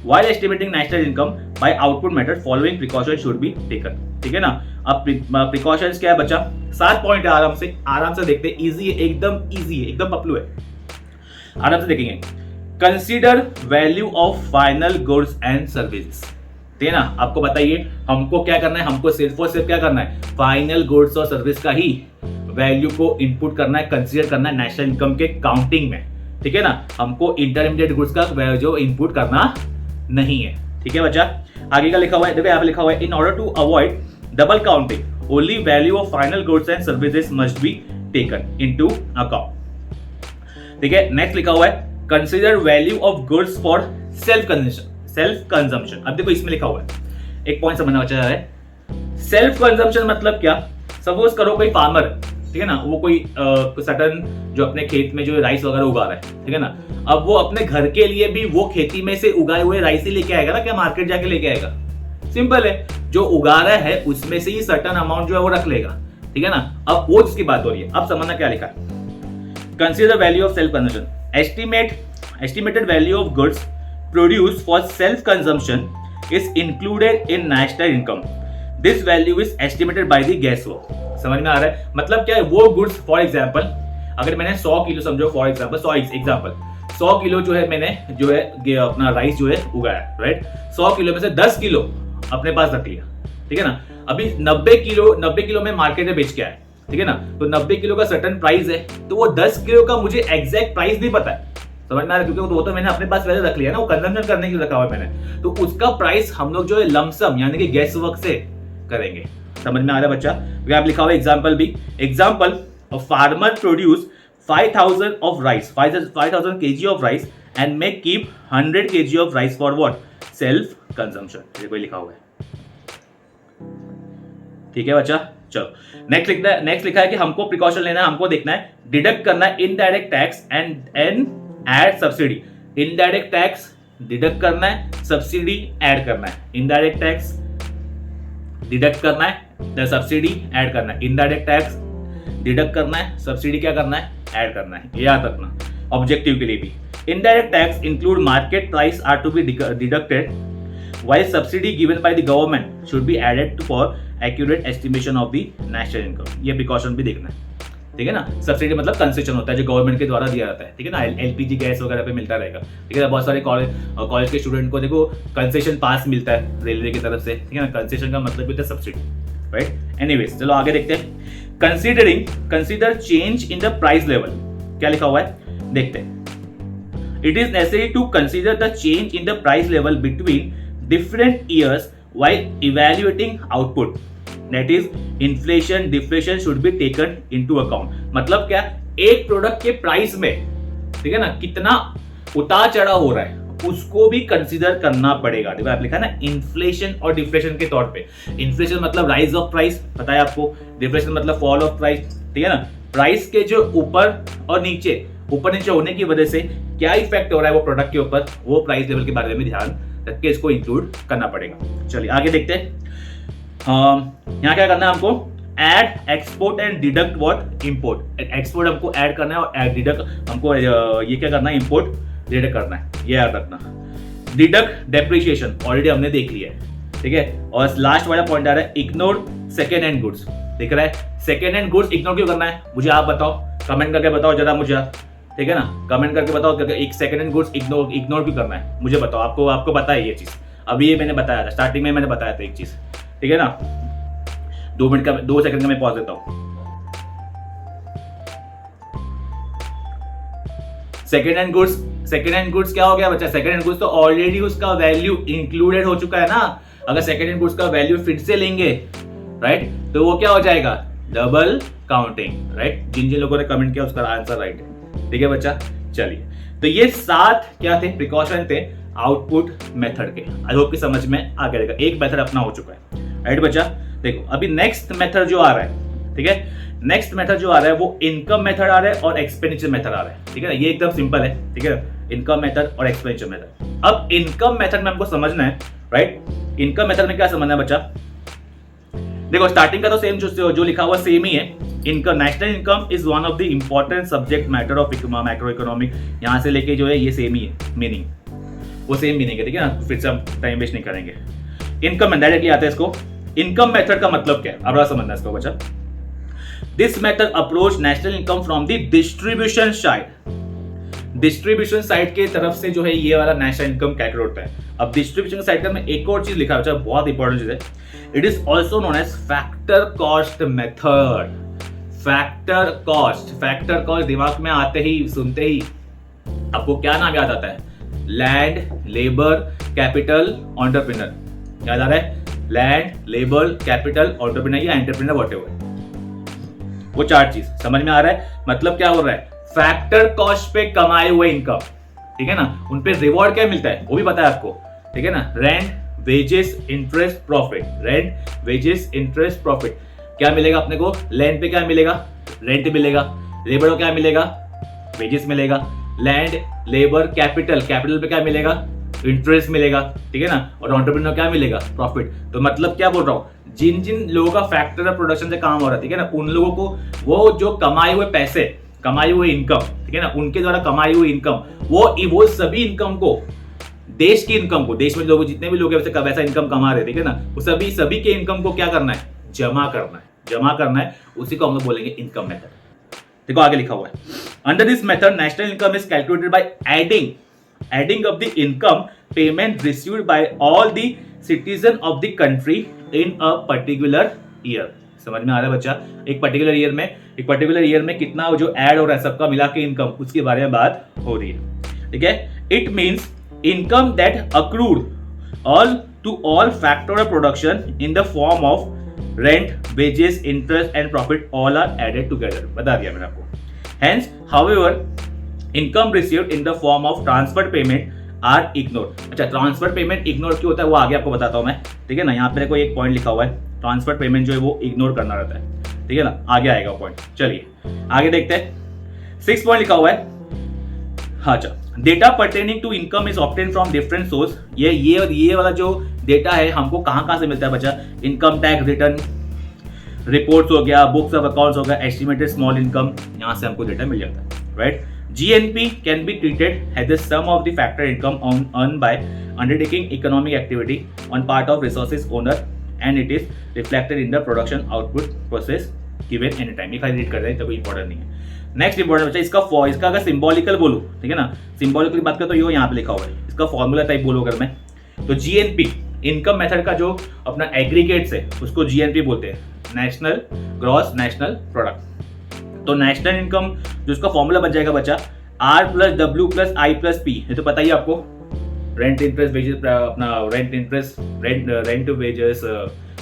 A: while estimating national income by output method following precaution should be taken, ठीक है ना। अब प्रिकॉशंस क्या है बच्चा, 7 पॉइंट है, आराम से देखते, इजी है, एकदम इजी है, एकदम पपलू है, आराम से देखेंगे। Consider value of final goods and services, ठीक है ना। आपको बताइए हमको क्या करना है, हमको सिर्फ और सिर्फ क्या करना है, फाइनल गुड्स और सर्विस का ही वैल्यू को इनपुट करना है, कंसीडर करना है नेशनल इनकम के काउंटिंग में, ठीक है ना। हमको इंटरमीडिएट गुड्स का जो इनपुट करना नहीं है, ठीक है बच्चा। आगे का लिखा हुआ है, देखो यहाँ पे लिखा हुआ है, in order to avoid double counting only value of final goods and services must be taken into account, ठीक है। नेक्स्ट लिखा हुआ है, consider value of goods for self consumption. अब देखो इसमें लिखा हुआ है, एक पॉइंट समझना बच्चा है, सेल्फ कंजम्पशन मतलब क्या। सपोज करो कोई फार्मर, ठीक है ना, वो कोई सटन जो अपने खेत में जो राइस वगैरह उगा रहा है, ठीक है ना। अब वो अपने घर के लिए भी वो खेती में से उगाए हुए राइस ही लेके आएगा ना, क्या मार्केट जाके लेके आएगा। सिंपल है, जो उगा रहा है उसमें से ही सर्टेन अमाउंट जो है वो रख लेगा, ठीक है ना। अब वो जिसकी बात हो रही है, अब समझना क्या लिखा है, consider value of self consumption, estimated value of goods produced for self consumption is included in national income. This value is estimated by the guesswork. समझ में आ रहा है, मतलब क्या है, वो गुड्स फॉर एग्जाम्पल अगर मैंने 100 किलो, समझो फॉर एग्जाम्पल 100 किलो जो है मैंने जो है अपना राइस जो है उगाया, राइट। 100 किलो में से 10 किलो अपने पास रख लिया, ठीक है ना। अभी 90 किलो में मार्केट में बेच के आया, ठीक है ना। तो 90 किलो का सर्टेन प्राइस है, तो वो 10 किलो का मुझे एग्जैक्ट प्राइस नहीं पता है, समझ में आ रहा है, क्योंकि वो तो मैंने अपने पास पहले रख लिया ना, वो कंजम्पशन करने के लिए रखा हुआ है मैंने, तो उसका प्राइस हम लोग जो है लमसम यानी कि गैस वर्क से करेंगे। समझ में आ रहा है बच्चा। यहाँ लिखा हुआ है एग्जांपल भी, example farmer produce 5000 of rice, 5000 kg of rice and may keep 100 kg of rice for what, self consumption, ये कोई लिखा हुआ है, ठीक है बच्चा। चलो नेक्स्ट लिखा है कि हमको प्रिकॉशन लेना है, हमको देखना है, डिडक्ट करना है indirect tax and add subsidy. Indirect tax deduct करना है, सब्सिडी ऐड करना है। इनडायरेक्ट टैक्स डिडक्ट करना है, सब्सिडी ऐड करना है। इनडायरेक्ट टैक्स डिडक्ट करना है, सब्सिडी क्या करना है, ऐड करना है, याद रखना ऑब्जेक्टिव के लिए भी। Indirect tax include market price are to be deducted while subsidy given by the government should be added for accurate estimation of the national income। ये प्रिकॉशन भी देखना है, ठीक है ना। सब्सिडी मतलब कंसेशन होता है जो गवर्नमेंट के द्वारा दिया जाता है, ठीक है ना। एलपीजी गैस वगैरह पे मिलता रहेगा, ठीक है। बहुत सारे कॉलेज के स्टूडेंट को देखो कंसेशन पास मिलता है रेलवे की तरफ से, ठीक है ना। कंसेशन का मतलब होता है सब्सिडी, राइट। एनीवेज चलो आगे देखते हैं। Consider change in the price level, क्या लिखा हुआ है देखते हैं। It is necessary to consider the change in the price level between different years while evaluating output. That is, inflation, deflation should be taken into account. मतलब क्या, एक प्रोडक्ट के प्राइस में, ठीक है ना, कितना उतार चढ़ाव हो रहा है उसको भी कंसीडर करना पड़ेगा। देखो आप लिखा है ना, इन्फ्लेशन और डिफ्लेशन के तौर पे। इन्फ्लेशन मतलब राइज ऑफ प्राइस, पता है आपको। डिफ्लेशन मतलब फॉल ऑफ प्राइस, ठीक है ना। प्राइस के जो ऊपर और नीचे होने की वजह से क्या इफेक्ट हो रहा है वो प्रोडक्ट के ऊपर, वो प्राइस लेवल के बारे में ध्यान रख के इसको इंक्लूड करना पड़ेगा। चलिए आगे देखते हैं। यहाँ क्या करना है हमको, add export and deduct what, import. Export हमको ऐड करना है और डिडक्ट हमको ये क्या करना है, इंपोर्ट डिडक्ट करना है, ये याद रखना। डिडक्ट डेप्रिसिएशन ऑलरेडी हमने देख लिया है, ठीक है। और लास्ट वाला पॉइंट आ रहा है, इग्नोर सेकेंड हैंड गुड्स। दिख रहा है, सेकेंड हैंड गुड्स इग्नोर क्यों करना है, मुझे आप बताओ, कमेंट करके बताओ जरा मुझे, ठीक है ना। कमेंट करके बताओ एक सेकंड हैंड गुड्स इग्नोर क्यों करना है, मुझे बताओ। आपको पता है ये चीज, अभी ये मैंने बताया था, स्टार्टिंग में मैंने बताया था एक चीज, ठीक है ना। 2 सेकंड का मैं पॉज देता हूं। सेकंड हैंड गुड्स क्या हो गया बच्चा, सेकंड हैंड गुड्स तो ऑलरेडी उसका वैल्यू इंक्लूडेड हो चुका है ना। अगर सेकंड हैंड गुड्स का वैल्यू फिर से लेंगे, राइट, तो वो क्या हो जाएगा, डबल काउंटिंग, राइट। जिन लोगों ने कमेंट किया उसका आंसर राइट है, ठीक है बच्चा। चलिए, तो ये 7 क्या थे, प्रिकॉशन थे आउटपुट मेथड के। आई होप कि समझ में आ गया। एक मेथड अपना हो चुका है, राइट बच्चा। देखो अभी नेक्स्ट मेथड जो आ रहा है, ठीक है, नेक्स्ट मेथड जो आ रहा है वो इनकम मेथड आ रहा है और एक्सपेंडिचर मेथड आ रहा है, ठीक है ना। ये एकदम सिंपल है, ठीक है, इनकम मेथड और एक्सपेंडिचर मेथड। अब इनकम मेथड में हमको समझना है, राइट। इनकम मेथड में क्या समझना है बच्चा, देखो स्टार्टिंग का तो सेम जो लिखा हुआ सेम ही है। Income, national income is one of the important subject matter of macro economic. यहाँ से लेके जो है ये सेम ही है, मीनिंग वो सेम मीनिंग है, ठीक है ना। फिर से हम टाइम वेस्ट नहीं करेंगे। इनकम में डायरेक्टली आते हैं इसको। इनकम मेथड का मतलब क्या है, अब समझना है इसको बच्चा। This method approach national income from the distribution side. Distribution side के तरफ से जो है ये वाला नेशनल इनकम कैलकुलेट होता है। अब डिस्ट्रीब्यूशन साइड का में एक और चीज लिखा है बच्चा, बहुत इंपॉर्टेंट चीज है। It is also known age factor cost method. Factor cost दिमाग में आते ही, सुनते ही आपको क्या नाम याद आता है, लैंड, लेबर, कैपिटल, एंटरप्रेन्योर। याद आ रहा है, लैंड, लेबर, कैपिटल, एंटरप्रेन्योर या एंटरप्रेन्योर व्हाटएवर, वो 4 चीज समझ में आ रहा है। मतलब क्या हो रहा है, फैक्टर कॉस्ट पे कमाए हुए इनकम, ठीक है ना, उन पे रिवॉर्ड क्या मिलता है वो भी पता है आपको, ठीक है ना। Rent, wages, interest, profit. Rent, wages, interest, profit. क्या मिलेगा अपने को, लैंड पे क्या मिलेगा, रेंट मिलेगा। लेबर को क्या मिलेगा, वेजेस मिलेगा। लैंड, लेबर, कैपिटल पे क्या मिलेगा, इंटरेस्ट मिलेगा, ठीक है ना। और एंटरप्रेन्योर क्या मिलेगा, प्रॉफिट। तो मतलब क्या बोल रहा हूं, जिन लोगों का फैक्टर ऑफ प्रोडक्शन से काम हो रहा है, ठीक है ना, उन लोगों को वो जो कमाए हुए पैसे, कमाई हुई इनकम, ठीक है ना, उनके द्वारा कमाई हुई इनकम, वो सभी इनकम को, देश की इनकम को, देश में लोग जितने भी लोग वैसा इनकम कमा रहे, ठीक है ना, वो सभी के इनकम को क्या करना है, जमा करना है। उसी को हम लोग बोलेंगे इनकम मेथड। देखो आगे लिखा हुआ है, under this method national income is calculated by adding up the income payment received by all the citizen of the country in a particular year. समझ में आ रहा है बच्चा, एक पर्टिकुलर ईयर में कितना जो ऐड हो रहा है सबका मिला के इनकम, उसके बारे में बात हो रही है, ठीक है। It means income that accrued all factor of production in the form of rent, wages, interest and profit all are added together. बता दिया मैंने आपको। Hence, however, income received in the form of transfer payment are ignore. अच्छा, ट्रांसफर पेमेंट इग्नोर क्यों होता है वो आगे आपको बताता हूं मैं, ठीक है ना। यहाँ पे देखो एक पॉइंट लिखा हुआ है, ट्रांसफर पेमेंट जो है वो इग्नोर करना रहता है, ठीक है ना, आगे आएगा पॉइंट। चलिए आगे देखते हैं। 6 पॉइंट लिखा हुआ है, हाँ अच्छा, data pertaining to income is obtain from different source. ये वाला जो डेटा है हमको कहाँ से मिलता है बच्चा? इनकम टैक्स रिटर्न रिपोर्ट्स हो गया, बुक्स ऑफ अकाउंट्स हो गया, एस्टिमेटेड स्मॉल इनकम, यहाँ से हमको डेटा मिल जाता है, right. GNP can be treated as the sum of the factor income earned by undertaking economic activity on part of resources owner and it is reflected in the production output process given any time। ये खाली रीड कर रहे हैं तो कोई इंपॉर्टेंट नहीं है। नेक्स्ट इंपॉर्टेंट बच्चा, इसका अगर सिंबॉलिकल बोलूँ, ठीक है ना, सिंबॉलिकल की बात करें तो ये यहाँ पे लिखा हुआ है, इसका फॉर्मूला टाइप बोलो अगर मैं, तो GNP इनकम मेथड का जो अपना एग्रीगेट्स है उसको GNP बोलते हैं, नेशनल ग्रॉस नेशनल प्रोडक्ट। तो नेशनल इनकम जो उसका फॉर्मूला बन जाएगा बच्चा R + W + I + P। ये तो पता ही आपको, रेंट इंटरेस्ट वेजेस, अपना रेंट इंटरेस्ट रेंट वेजेस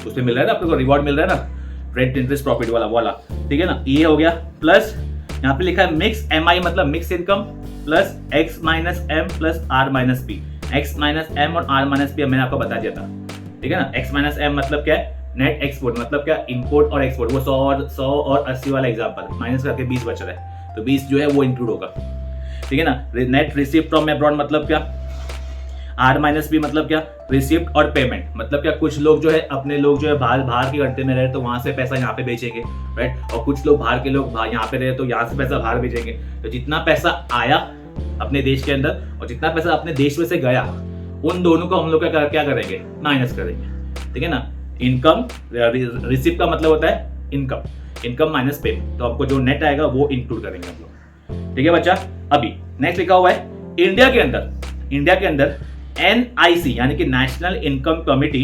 A: उसमें मिल रहा है ना, आपको रिवॉर्ड मिल रहा है ना, रेंट इंटरेस्ट प्रॉफिट वाला, ठीक है ना, ये हो गया। प्लस यहाँ पे लिखा है मिक्स MI मतलब mix income plus X - M + R - P। X - M और R - P मैंने आपको बता दिया था, ठीक है ना। X - M मतलब क्या है? नेट एक्सपोर्ट मतलब क्या? इंपोर्ट और एक्सपोर्ट। वो 100 और 80 वाला एग्जांपल माइनस करके 20 बच रहा है, तो 20 जो है वो इंक्लूड होगा, ठीक है ना। नेट रिसीव्ड फ्रॉम अब्रॉड मतलब क्या? R - P मतलब क्या? रिसीव्ड और पेमेंट मतलब क्या? कुछ लोग जो है अपने लोग जो है बाहर के कंट्री में रहे तो वहां से पैसा यहाँ पे बेचेंगे, राइट, और कुछ लोग बाहर के लोग यहाँ पे रहे तो यहाँ से पैसा बाहर भेजेंगे। तो जितना पैसा आया अपने देश के अंदर और जितना पैसा अपने देश में से गया, उन दोनों को हम लोग क्या करेंगे? माइनस करेंगे, ठीक है ना। इनकम रिसीव का मतलब होता है इनकम माइनस पेमेंट, तो आपको जो नेट आएगा वो इंक्लूड करेंगे हम लोग, ठीक है बच्चा। अभी नेक्स्ट लिखा हुआ है, इंडिया के अंदर NIC यानी कि national income committee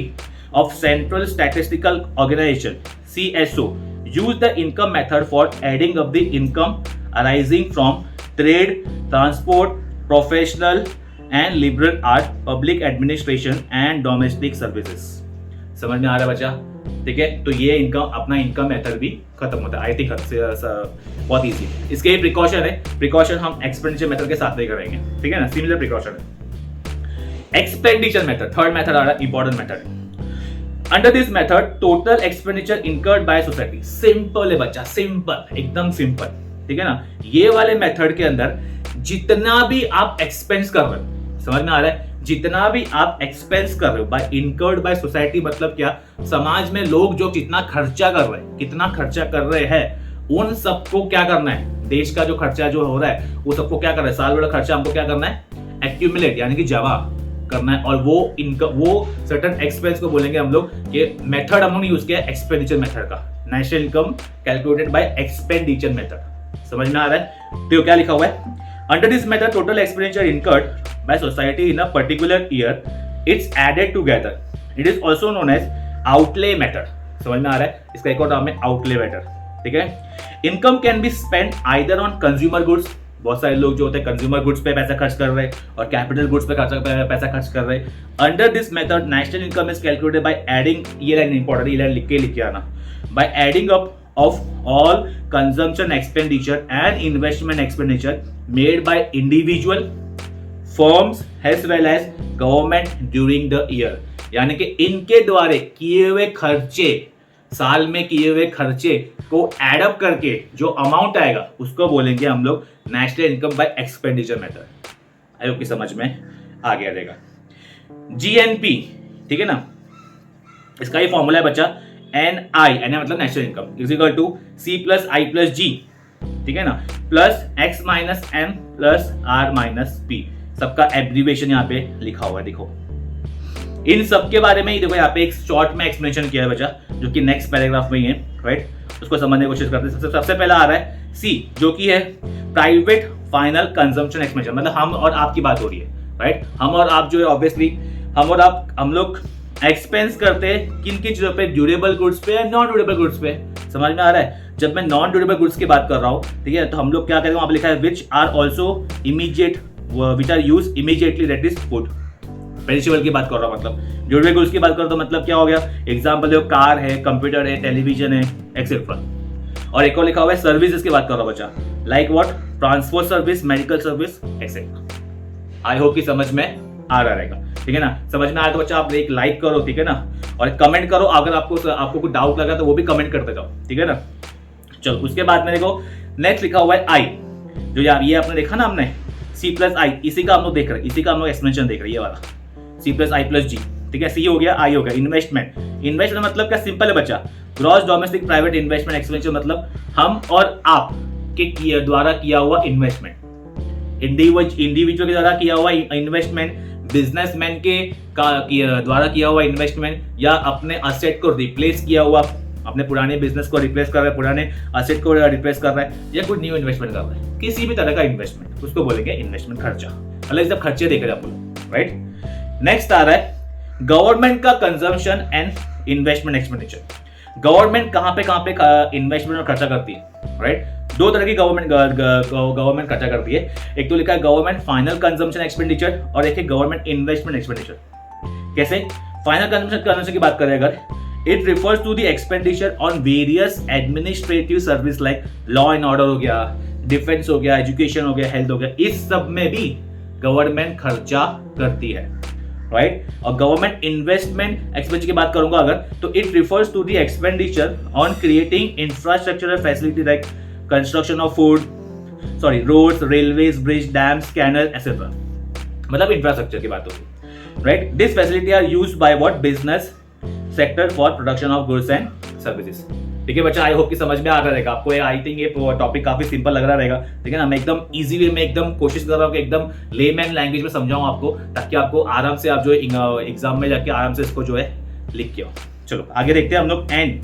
A: of central statistical organisation CSO use the income method for adding up the income arising from trade, transport, professional and liberal art, public administration and domestic services. समझ में आ रहा है बच्चा? ठीक है, तो ये अपना इनकम मेथड भी खत्म होता है। आई थिंक बहुत इजी। इसके प्रिकॉशन है, प्रिकॉशन हम एक्सपेंडिचर मेथड के साथ में करेंगे, ठीक है ना, सिमिलर प्रिकॉशन है। एक्सपेंडिचर मेथड, थर्ड मेथड आ रहा है, important method. Under this method total expenditure incurred by society. Simple है बच्चा, सिंपल, एकदम सिंपल, ठीक है ना। ये वाले मेथड के अंदर जितना भी आप एक्सपेंस कर रहे हो, समझ में आ रहा है, जितना भी आप एक्सपेंस कर रहे हो बाय इनकर्ड बाय सोसाइटी मतलब क्या? समाज में लोग जो कितना खर्चा कर रहे हैं उन सबको क्या करना है? देश का जो खर्चा जो हो रहा है वो सबको क्या करना है? साल भर खर्चा हमको क्या करना है? एक्यूमुलेट यानी कि जमा करना है। और वो सर्टेन एक्सपेंस को बोलेंगे हम लोग, ये मेथड हम लोग यूज किया एक्सपेंडिचर मेथड का, national income calculated by expenditure method. समझ में आ रहा है? तो क्या लिखा हुआ है? Under this method total expenditure incurred by society in a particular year, it's added together. It is also known as outlay method. समझ में आ रहा है? इसका एक और नाम है outlay method, ठीक है। Income can be spent either on consumer goods, बहुत सारे लोग जो होते हैं कंज्यूमर गुड्स पे पैसा खर्च कर रहे हैं और कैपिटल गुड्स पे पैसा खर्च कर रहे हैं। Under this method national income is calculated by adding, ये लाइन इंपॉर्टेंट, ये लाइन लिख के आना, by adding up of all consumption expenditure and investment expenditure made by individual firms as well as government during the year। यानी कि इनके द्वारा किए हुए खर्चे, साल में किए हुए खर्चे को एड अप करके जो अमाउंट आएगा उसको बोलेंगे हम लोग national income by expenditure method. I hope कि समझ में आ गया रहेगा। GNP, ठीक है ना, इसका ये फॉर्मूला है बच्चा, NI मतलब national income is equal to C + I + G, ठीक है ना, plus X - M + R - P। सबका एब्रीविएशन यहाँ पे लिखा हुआ है, देखो इन सब के बारे में ही देखो यहाँ पे एक शॉर्ट में एक्सप्लेनेशन किया है बच्चा, जो कि नेक्स्ट पैराग्राफ में ही है, राइट। उसको समझने की कोशिश करते हैं। सबसे पहला आ रहा है C, जो कि है प्राइवेट फाइनल कंजम्पशन एक्सपेंडिचर, मतलब हम और आप की बात हो रही है, राइट। हम और आप जो है ऑब्वियसली हम लोग एक्सपेंस करते हैं किन किन चीजों पे? ड्यूरेबल गुड्स पे या नॉन ड्यूरेबल गुड्स पे। समझ में आ रहा है? जब मैं नॉन ड्यूरेबल गुड्स की बात कर रहा हूँ, ठीक है, तो हम लोग क्या करेंगे? वहां पे लिखा है which are also immediate, which are use immediately, that is food. Perishable की बात कर रहा हूँ, मतलब ड्यूरेबल गुड्स की बात कर रहा हूँ, मतलब क्या हो गया? एग्जाम्पल है कार है, कंप्यूटर है, टेलीविजन है, एक्सेट्रा। और एक और लिखा हुआ है सर्विसेज की बात कर रहा हूँ बच्चा, like what? Transport service, medical service etcetera. I hope कि समझ में आ रहा रहेगा, ठीक है ना। समझ में आया तो बच्चा आप एक लाइक करो, ठीक है ना, और कमेंट करो। अगर आपको कुछ डाउट लगा तो वो भी कमेंट करते जाओ, ठीक है ना। चलो उसके बाद में देखो नेक्स्ट लिखा हुआ है आई, जो यार ये आपने देखा ना, हमने सी प्लस आई, इसी का हम लोग देख रहे हैं, इसी का हम लोग एक्सपेंशन देख रहे हैं, ये वाला सी प्लस आई प्लस जी, ठीक है। सी हो गया, आई हो गया। इन्वेस्टमेंट, इन्वेस्टमेंट मतलब क्या, सिंपल है बच्चा, gross domestic private investment expenditure, मतलब हम और आप के द्वारा किया हुआ इन्वेस्टमेंट, इंडिविजुअल के द्वारा किया हुआ इन्वेस्टमेंट, बिजनेसमैन के द्वारा किया हुआ इन्वेस्टमेंट, या अपने असेट को रिप्लेस किया हुआ, अपने पुराने बिजनेस को रिप्लेस कर रहा है, पुराने असेट को रिप्लेस कर रहा है, या कोई न्यू इन्वेस्टमेंट कर रहा है, किसी भी तरह का इन्वेस्टमेंट, उसको बोलेंगे इन्वेस्टमेंट खर्चा। मतलब सब खर्चे देख रहे हैं आप लोग, राइट। नेक्स्ट आ रहा है गवर्नमेंट का consumption and investment expenditure. Government कहां पे इन्वेस्टमेंट और खर्चा करती है, राइट। दो तरह की गवर्नमेंट खर्चा करती है, एक तो लिखा है गवर्नमेंट फाइनल कंजम्पशन एक्सपेंडिचर और एक है गवर्नमेंट इन्वेस्टमेंट एक्सपेंडिचर। कैसे? फाइनल कंजम्पशन की बात करें अगर, it refers to the expenditure on various administrative service like law and order हो गया, डिफेंस हो गया, एजुकेशन हो गया, हेल्थ हो गया, इस सब में भी गवर्नमेंट खर्चा करती है, राइट। और गवर्नमेंट इन्वेस्टमेंट एक्सपेंडिचर की बात करूंगा अगर, तो it refers to the expenditure on creating infrastructural facility like construction of roads, railways, bridge, dams, canal etcetera, मतलब इंफ्रास्ट्रक्चर की बात होगी, right. This facility are used by what business sector for production of goods and services. ठीक है बच्चा, आई होप कि समझ में आ रहा रहेगा आपको। आई थिंक ये टॉपिक काफी सिंपल लग रहा रहेगा, ठीक है ना। मैं एकदम इजी वे में एकदम कोशिश कर रहा हूँ कि एकदम लेमैन लैंग्वेज में समझाऊं आपको, ताकि आपको आराम से आप जो एग्जाम में जाके आराम से इसको जो है लिख के आओ। चलो आगे देखते हैं हम लोग। एंड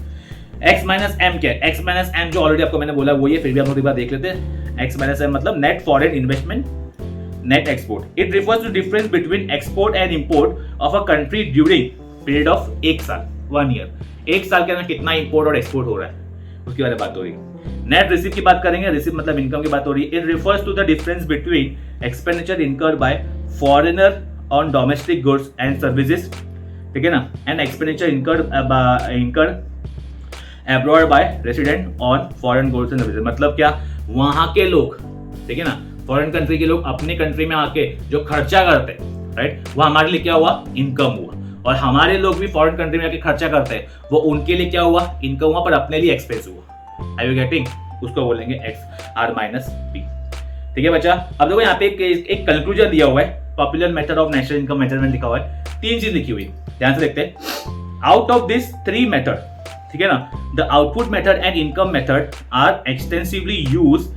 A: एक्स माइनस एम क्या है? एक्स माइनस एम जो ऑलरेडी आपको मैंने बोला वो ये, फिर भी हम लोग एक बार देख लेते हैं। एक्स माइनस एम मतलब net foreign investment, net export. It refers to difference between export and import of a country during period of एक साल, 1 ईयर। एक साल के अंदर कितना इंपोर्ट और एक्सपोर्ट हो रहा है उसके बारे में बात हो रही है। नेट रिसीव की बात करेंगे, रिसीव मतलब इनकम की बात हो रही है। It refers to the difference between expenditure incurred by foreigner on domestic goods and services, ठीक है ना, and expenditure incurred abroad by resident on foreign goods and services. मतलब क्या, वहां के लोग, ठीक है ना, फॉरेन कंट्री के लोग अपने कंट्री में आके जो खर्चा करते हैं, राइट, वो हमारे लिए क्या हुआ, इनकम हुआ। और हमारे लोग भी फॉरेन कंट्री में आके खर्चा करते हैं, वो उनके लिए क्या हुआ, इनकम हुआ, पर अपने लिए एक्सपेंस हुआ। Are you getting? उसको बोलेंगे एक्स आर माइनस बी। ठीक है बच्चा, अब देखो यहाँ पे एक कंक्लूजन दिया हुआ है, popular method of national income measurement लिखा हुआ है। 3 चीज लिखी हुई, ध्यान से देखते हैं। आउट ऑफ दिस 3 मेथड, ठीक है ना, the output method and income method are extensively used.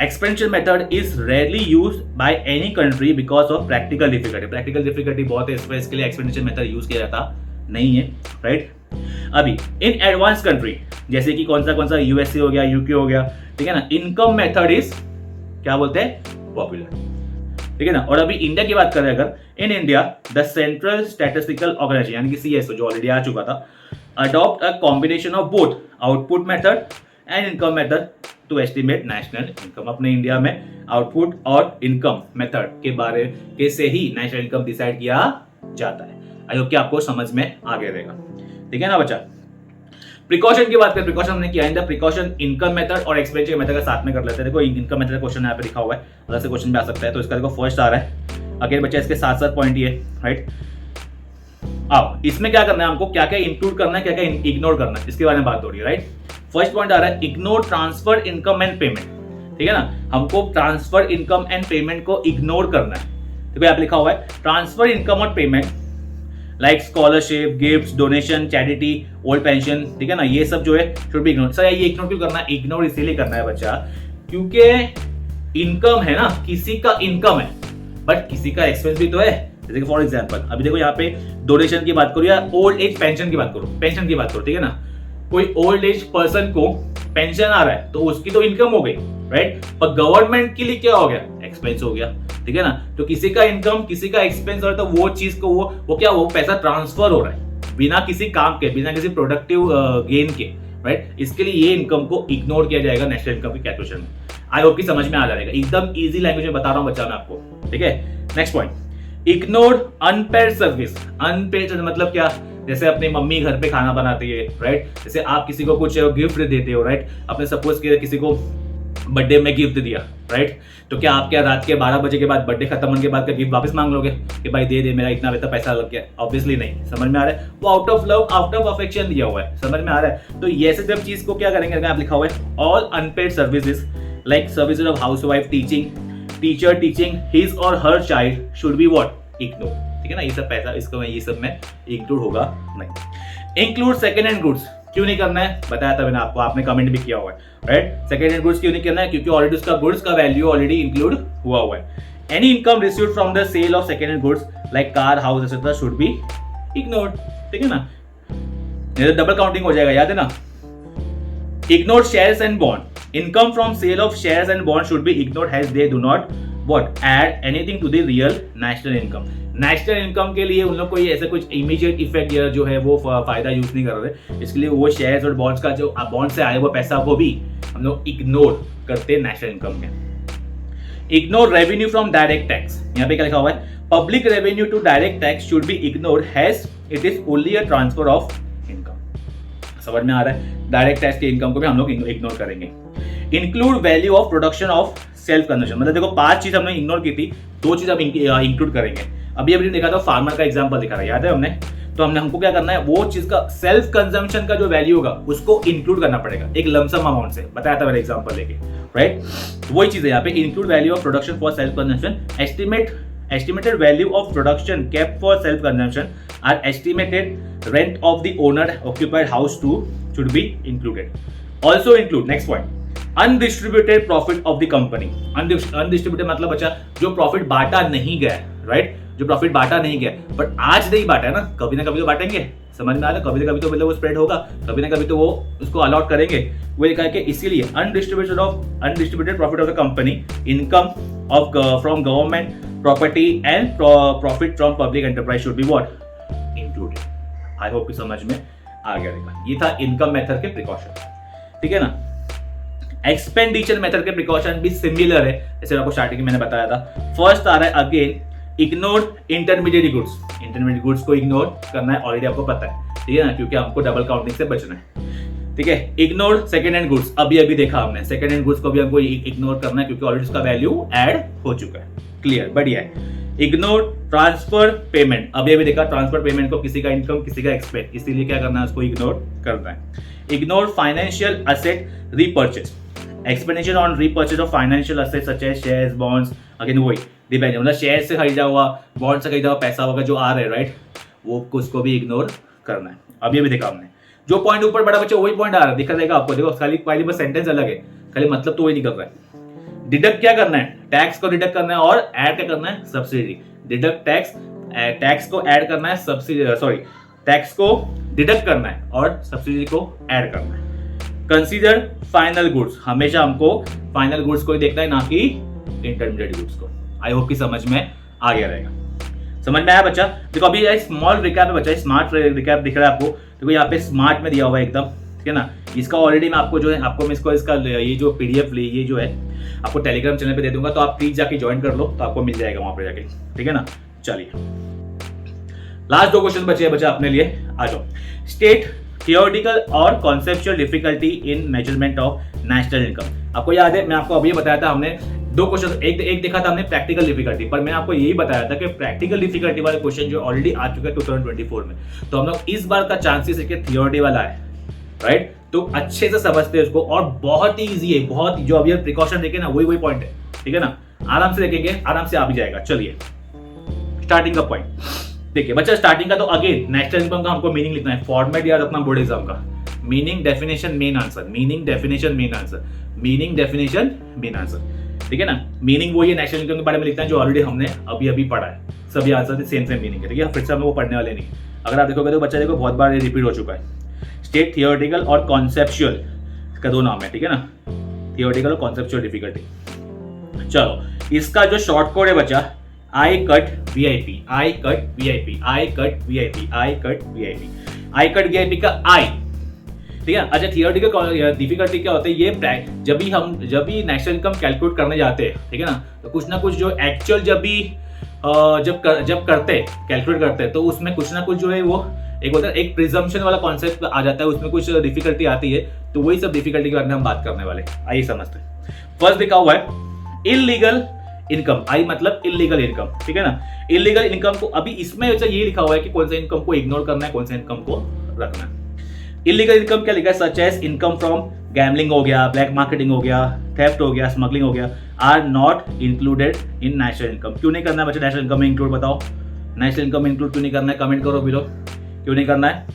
A: Expenditure method is rarely used by any country because of practical difficulty. Practical difficulty बहुत है, इसके लिए एक्सपेंडिचर मेथड यूज किया जाता नहीं है, राइट। अभी इन एडवांस कंट्री जैसे कि कौन सा यूएसए हो गया, यूके हो गया, ठीक है ना, इनकम मेथड इज क्या बोलते हैं, पॉपुलर, ठीक है ना। और अभी इंडिया की बात करें अगर, in India the central statistical organisation यानी कि सीएसओ जो ऑलरेडी आ चुका था, adopt a combination of both output method and income method to estimate national income. अपने इंडिया में आउटपुट और इनकम मेथड के बारे के से ही नेशनल इनकम डिसाइड किया जाता है। आई होप कि आपको समझ में आ गया रहेगा, ठीक है ना बच्चा। प्रिकॉशन की बात करें, प्रिकॉशन हमने किया in the precaution income method और एक्सपेंडिचर मेथड का साथ में कर लेते हैं। देखो इनकम मेथड का क्वेश्चन यहाँ पे लिखा हुआ है, अलग से क्वेश्चन भी आ सकता है, तो इसका देखो फर्स्ट आ रहा है। अगेन बच्चा इसके साथ पॉइंट ये, राइट। अब इसमें क्या करना है हमको, क्या क्या इंक्लूड करना है, क्या क्या इग्नोर करना है, इसके बारे में बात हो रही है, राइट। फर्स्ट पॉइंट आ रहा है ignore transfer income and payment, ठीक है ना। हमको ट्रांसफर इनकम एंड पेमेंट को इग्नोर करना है। देखो यहाँ पे लिखा हुआ है ट्रांसफर इनकम और payment like scholarship, gifts, donation, charity, old pension, ठीक है ना, ये सब जो है शुड बी इग्नोर। सर ये इग्नोर क्यों करना है? इग्नोर इसीलिए करना है बच्चा क्योंकि इनकम है ना, किसी का इनकम है बट किसी का एक्सपेंस भी तो है। जैसे फॉर एग्जाम्पल अभी देखो यहाँ पे डोनेशन की बात करो या ओल्ड एज पेंशन की बात करो, पेंशन की बात करो, ठीक है ना। कोई ओल्ड एज पर्सन को पेंशन आ रहा है तो उसकी तो इनकम हो गई, राइट, पर गवर्नमेंट के लिए क्या हो गया, एक्सपेंस हो गया, ठीक है ना। तो किसी का इनकम किसी का एक्सपेंस हो रहा है तो वो चीज को वो क्या, वो पैसा ट्रांसफर हो रहा है बिना किसी काम के, बिना किसी प्रोडक्टिव गेन के, राइट। इसके लिए ये इनकम को इग्नोर किया जाएगा नेशनल इनकम की कैलकुलेशन में। आई होप कि समझ में आ जाएगा, एकदम इजी लैंग्वेज में बता रहा हूं बच्चा मैं आपको, ठीक है। Next point, ignore unpaid service. Unpaid मतलब क्या, जैसे अपनी मम्मी घर पे खाना बनाती है, राइट, जैसे आप किसी को कुछ गिफ्ट देते हो, राइट, अपने सपोज किसी को बर्थडे में गिफ्ट दिया, राइट? तो क्या आप क्या रात के 12 बजे के बाद बर्थडे खत्म होने के बाद का गिफ्ट वापस मांग लोगे कि भाई दे दे, मेरा इतना पैसा लग गया? ऑब्वियसली नहीं। समझ में आ रहा है? वो out of love, out of affection दिया हुआ है। समझ में आ रहा है? तो ये सब चीज को क्या करेंगे? अगर आप लिखा हुआ है all unpaid services like services of housewife, teaching, teacher teaching his or her child should be what? Ignore. ठीक है ना? ये सब पैसा इसको ये सब में इंक्लूड होगा नहीं। इंक्लूड सेकंड हैंड गुड्स क्यों नहीं करना है? बताया था मैंने आपको, आपने कमेंट भी किया हुआ है, राइट? सेकंड हैंड गुड्स क्यों नहीं करना है? क्योंकि ऑलरेडी उसका गुड्स का वैल्यू ऑलरेडी इंक्लूड हुआ है। Any income received from the sale of second hand goods like car, house etcetera should be ignored. ठीक है ना? ये डबल काउंटिंग हो जाएगा, याद है ना? Ignore shares and bond. Income from sale of shares and bond should be ignored as they do not what add anything to the real national income। National income के लिए उन लोग कोई ऐसा कुछ इमीडिएट इफेक्ट या जो है वो फायदा यूज नहीं कर रहे, इसके लिए वो शेयर्स और बॉन्ड्स का जो बॉन्ड से आया हुआ पैसा वो भी हम लोग इग्नोर करते हैं नेशनल इनकम में। Ignore revenue from direct tax. यहाँ पे क्या लिखा हुआ है? Public revenue to direct tax should be ignored as it is only a transfer of income. समझ में आ रहा है? डायरेक्ट टैक्स के इनकम को भी हम लोग इग्नोर करेंगे। Include value of production of self consumption. मतलब देखो 5 चीज हमने इग्नोर की थी, 2 चीज हम इंक्लूड करेंगे। अभी देखा था फार्मर का एग्जांपल दिखा था, याद है हमने? तो हमको क्या करना है? वो चीज का सेल्फ कंजम्पशन का जो वैल्यू होगा उसको इंक्लूड करना पड़ेगा एक लमसम अमाउंट से। बताया था मैंने एग्जांपल लेके, राइट? वही चीज है यहाँ पे। Include value of production for self consumption. Estimated value of production kept for self consumption are estimated rent of the owner occupied house too should be included. Also include next point undistributed profit of the company। Undistributed मतलब बच्चा जो प्रॉफिट बांटा नहीं गया, राइट? जो प्रॉफिट बांटा नहीं गया, बट आज नहीं बांटा है ना, कभी ना कभी तो बांटेंगे। समझ में आ रहा है? कभी ना कभी तो मतलब वो स्प्रेड होगा, कभी ना कभी तो वो उसको अलॉट करेंगे। वो लिखा है कि इसीलिए undistributed profit of the company, income of from government property and profit from public enterprise should be what? Included. I hope कि समझ में आ गया रहेगा। ये था इनकम मेथड के प्रिकॉशन, ठीक है ना? एक्सपेंडिचर मेथड के प्रिकॉशन भी सिमिलर है, जैसे आपको स्टार्टिंग में मैंने बताया था। फर्स्ट आ रहा है again ignore intermediate goods. Intermediate goods को इग्नोर करना है, ऑलरेडी आपको पता है, ठीक है ना? क्योंकि हमको डबल काउंटिंग से बचना है, ठीक है? इग्नोर सेकंड हैंड गुड्स, अभी देखा हमने। सेकंड हैंड गुड्स को भी हमको इग्नोर करना है क्योंकि ऑलरेडी उसका वैल्यू ऐड हो चुका है। क्लियर? बढ़िया है। इग्नोर ट्रांसफर पेमेंट, अभी देखा ट्रांसफर पेमेंट को, किसी का इनकम किसी का एक्सपेंस, इसीलिए क्या करना है? उसको इग्नोर करना है। Ignore financial asset repurchase. Expenditure on repurchase of financial asset such as shares, bonds. Again वही डिपेंड, मतलब शेयर से खरीदा हुआ, बॉन्ड से खरीदा हुआ पैसा होगा जो आ रहा है, राइट? वो उसको भी इग्नोर करना है। अभी देखा हमने जो पॉइंट ऊपर बड़ा बच्चा वही पॉइंट आ रहा है, दिखा जाएगा आपको। देखो खाली बस सेंटेंस अलग है, खाली मतलब तो वही नहीं कर रहा है। डिडक्ट क्या करना है? टैक्स को डिडक्ट करना है और ऐड क्या करना है? सब्सिडी। डिडक्ट टैक्स को ऐड करना है, सब्सिडी टैक्स को डिडक्ट करना है और सब्सिडी को ऐड करना है। कंसीडर फाइनल गुड्स, हमेशा हमको फाइनल गुड्स को ही देखना है, ना कि इंटरमीडिएट गुड्स को। आई होप कि समझ में आ गया रहेगा। समझ में आया बच्चा? देखो अभी स्मॉल रिकैप है बच्चा, स्मार्ट रिकैप दिख रहा है आपको। देखो यहाँ पे स्मार्ट में दिया हुआ है एकदम, ठीक है ना? इसका ऑलरेडी मैं आपको जो है आपको मैं इसका ये जो PDF ये जो है आपको टेलीग्राम चैनल पे दे दूंगा, तो आप प्लीज जाके ज्वाइन कर लो, तो आपको मिल जाएगा वहां पे जाके, ठीक है ना? चलिए लास्ट 2 क्वेश्चन बचे हैं बच्चा अपने लिए, आ जाओ। स्टेट थियोरेटिकल और conceptual difficulty in measurement of national income. आपको याद है मैं आपको अभी बताया था, हमने 2 क्वेश्चन, एक देखा था हमने प्रैक्टिकल डिफिकल्टी, पर मैं आपको यही बताया था कि प्रैक्टिकल डिफिकल्टी वाले क्वेश्चन जो ऑलरेडी आ चुका है 2024 में, तो हम लोग इस बार का चांसेस है कि थियोरिटी वाला है, राइट? तो अच्छे से समझते हैं उसको, और बहुत ही ईजी है, बहुत जो अभी प्रिकॉशन देखे ना वही पॉइंट है, ठीक है ना? आराम से देखेंगे, आराम से आ भी जाएगा। चलिए स्टार्टिंग का पॉइंट देखिए बच्चा। स्टार्टिंग का तो अगेन नेशनल इनकम का हमको मीनिंग लिखना है, फॉर्मेट याद रखना बोर्ड एग्जाम का। Meaning, definition, main answer, meaning, definition, main answer, meaning, definition, main answer, ठीक है ना? मीनिंग वही है नेशनल इनकम के बारे में लिखना है जो ऑलरेडी हमने अभी पढ़ा है, सभी आंसर सेम मीनिंग है, ठीक है? फिर से हम वो पढ़ने वाले नहीं। अगर आप देखोगे तो बच्चा देखो बहुत बार रिपीट हो चुका है। स्टेट थियोरेटिकल और कॉन्सेप्चुअल का 2 नाम है, ठीक है ना? थियोरेटिकल और कॉन्सेप्चुअल डिफिकल्टी। चलो इसका जो शॉर्ट कोड है बच्चा, I cut VIP, I cut VIP, I cut VIP, I cut VIP, I cut VIP का आई, ठीक है? अच्छा थियोरेटिकल डिफिकल्टी क्या होता है? ये जब भी नेशनल इनकम कैलकुलेट करने जाते हैं, ठीक है ना, तो कुछ ना कुछ जो एक्चुअल जब करते कैलकुलेट करते हैं, तो उसमें कुछ ना कुछ जो है वो एक होता है, एक प्रिजम्पशन वाला कॉन्सेप्ट आ जाता है, उसमें कुछ डिफिकल्टी आती है, तो वही सब डिफिकल्टी के बारे में हम बात करने वाले। आइए समझते हैं। फर्स्ट लिखा हुआ है इलीगल इनकम, आई मतलब इलीगल इनकम, ठीक है ना। इलीगल इनकम को अभी इसमें ये लिखा हुआ है कि कौन सा इनकम को इग्नोर करना है, कौन सा इनकम को रखना है। इलीगल इनकम क्या लिखा है, such as income from gambling हो गया, ब्लैक मार्केटिंग हो गया, थेफ्ट हो गया, स्मगलिंग हो गया, are not included in national income. क्यों नहीं करना है बच्चे नेशनल इनकम में इंक्लूड, बताओ नेशनल इनकम में इंक्लूड क्यों नहीं करना है, कमेंट करो बिलो, क्यों नहीं करना है।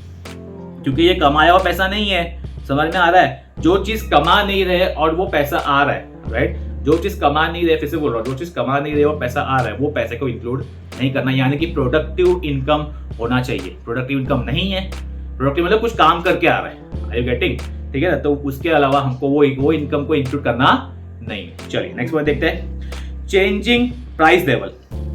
A: क्योंकि ये कमाया हुआ पैसा नहीं है, समझ में आ रहा है। जो चीज कमा नहीं रहे और वो पैसा आ रहा है, राइट, जो चीज कमा नहीं रहे, फिर से बोल रहा हूँ, जो चीज कमा नहीं रहे और पैसा आ रहा है वो पैसे को इंक्लूड नहीं करना, यानी कि प्रोडक्टिव इनकम होना चाहिए। प्रोडक्टिव इनकम नहीं है, प्रोडक्टिव मतलब कुछ काम करके आ रहा है, आर यू गेटिंग, ठीक है ना। तो उसके अलावा हमको वो इनकम को इंक्लूड करना नहीं है। चलिए नेक्स्ट पॉइंट देखते हैं, चेंजिंग प्राइस लेवल।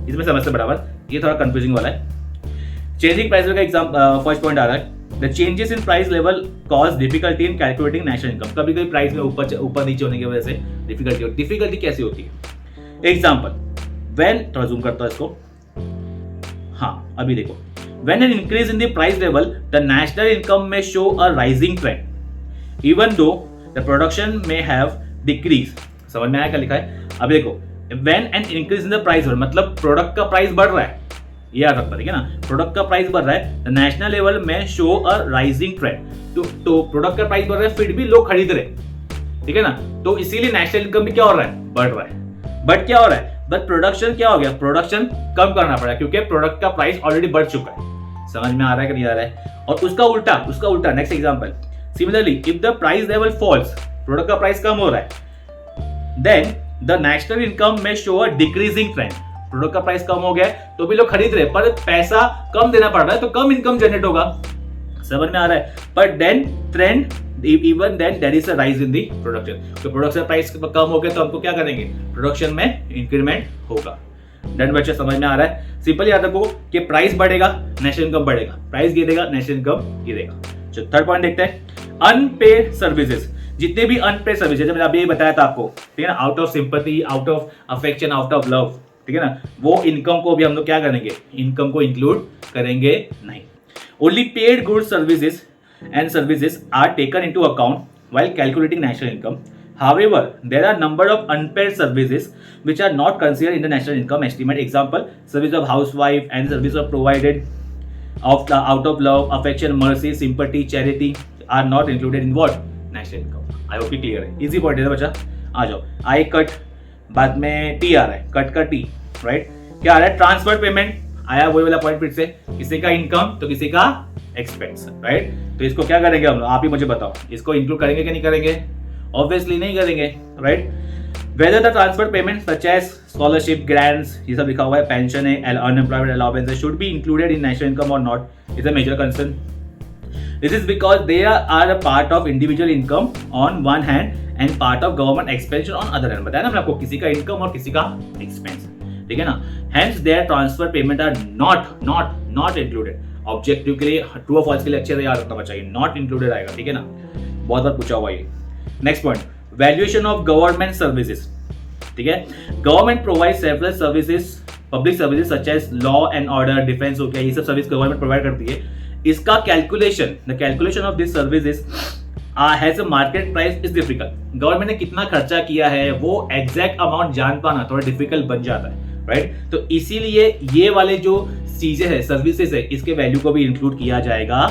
A: इसमें समझते बराबर, ये थोड़ा कंफ्यूजिंग वाला है। चेंजिंग प्राइस लेवल का एग्जाम फर्स्ट पॉइंट आ रहा है, the changes in price level cause difficulty in calculating national income. कभी कभी प्राइस में ऊपर नीचे होने की वजह से डिफिकल्टी होती है। डिफिकल्टी कैसी होती है, एग्जाम्पल, व्हेन, थोड़ा जूम करता हूं इसको, हाँ अभी देखो, when an increase in the price level the national income में show a rising trend even though the production में हैव डिक्रीज। समझ में आया क्या लिखा है, अभी देखो, when an increase in the price level मतलब प्रोडक्ट का प्राइस बढ़ रहा है, ये याद रखना, ठीक है ना, प्रोडक्ट का प्राइस बढ़ रहा है, नेशनल लेवल में शो अ राइजिंग ट्रेंड। तो प्रोडक्ट का प्राइस बढ़ रहा है, फिर भी लोग खरीद रहे, ठीक है ना, तो इसीलिए नेशनल इनकम भी क्या हो रहा है, बढ़ रहा है। बट क्या हो रहा है, बट प्रोडक्शन क्या हो गया, प्रोडक्शन कम करना पड़ा क्योंकि प्रोडक्ट का प्राइस ऑलरेडी बढ़ चुका है। समझ में आ रहा है कि नहीं आ रहा है। और उसका उल्टा next example, similarly if the price level falls, product का प्राइस कम हो रहा है, देन द नेशनल इनकम में show a decreasing trend. Product का प्राइस कम हो गया है तो भी लोग खरीद रहे, पर पैसा कम देना पड़ रहा है तो कम इनकम जनरेट होगा। समझ में आ रहा है। पर then trend even then there is a rise in the production. तो प्रोडक्शन प्राइस कम हो गया तो हमको क्या करेंगे, प्रोडक्शन में इंक्रीमेंट होगा। डन बच्चे, समझ में आ रहा है। सिंपल याद रखो कि प्राइस बढ़ेगा नेशनल इनकम बढ़ेगा, प्राइस गिरेगा नेशनल इनकम गिरेगा। चलो थर्ड पॉइंट देखते हैं, अनपेड सर्विसेज। जितने भी अनपेड सर्विसेज मैंने अभी बताया था आपको, ठीक है ना, out of sympathy, out of affection, out of love, ठीक है ना, वो इनकम को भी हम लोग क्या करेंगे, इनकम को इंक्लूड करेंगे नहीं। Only paid goods services and services are taken into account while calculating national income. However, there are number of unpaid services which are not considered in the national income estimate. Example, service of housewife and service of provided out of love, affection, mercy, sympathy, charity are not included in what? National income. I hope it clear है। Easy point है बच्चा, आ जाओ। आई कट, बाद में टी आ रहा है, कट का टी, राइट। क्या आ रहा है, ट्रांसफर पेमेंट आया, वही वाला पॉइंट फिर से, किसी का इनकम तो किसी का एक्सपेंस, राइट। तो इसको क्या करेंगे हम लोग, आप ही मुझे बताओ, इसको इंक्लूड करेंगे कि नहीं करेंगे, ऑब्वियसली नहीं करेंगे, right. Whether the transfer payment such as scholarship, grants, ये सब लिखा हुआ है, पेंशन है, unemployment allowances should be included in national income or not is a major concern. This is because they are a part of individual income on one hand and part of government expense on other hand। बताया ना मैंने आपको, किसी का इनकम और किसी का एक्सपेंस, ठीक है ना। Hence their transfer payment are not included। Objective के लिए, ट्रू और फॉल्स के लिए अच्छे से याद रखना चाहिए, नॉट इंक्लूडेड आएगा, ठीक है ना, बहुत बार पूछा हुआ ये। Next point, valuation of government services, ठीक है। Government provide several services, public services such as law and order, defence हो गया, ये सब सर्विस गवर्नमेंट प्रोवाइड करती है। इसका calculation, the calculation of this services has a market price is difficult. Government ने कितना खर्चा किया है वो एग्जैक्ट अमाउंट जान पाना थोड़ा डिफिकल्ट बन जाता है, राइट। तो इसीलिए ये वाले जो चीजें है, सर्विसेज है, इसके वैल्यू को भी इंक्लूड किया जाएगा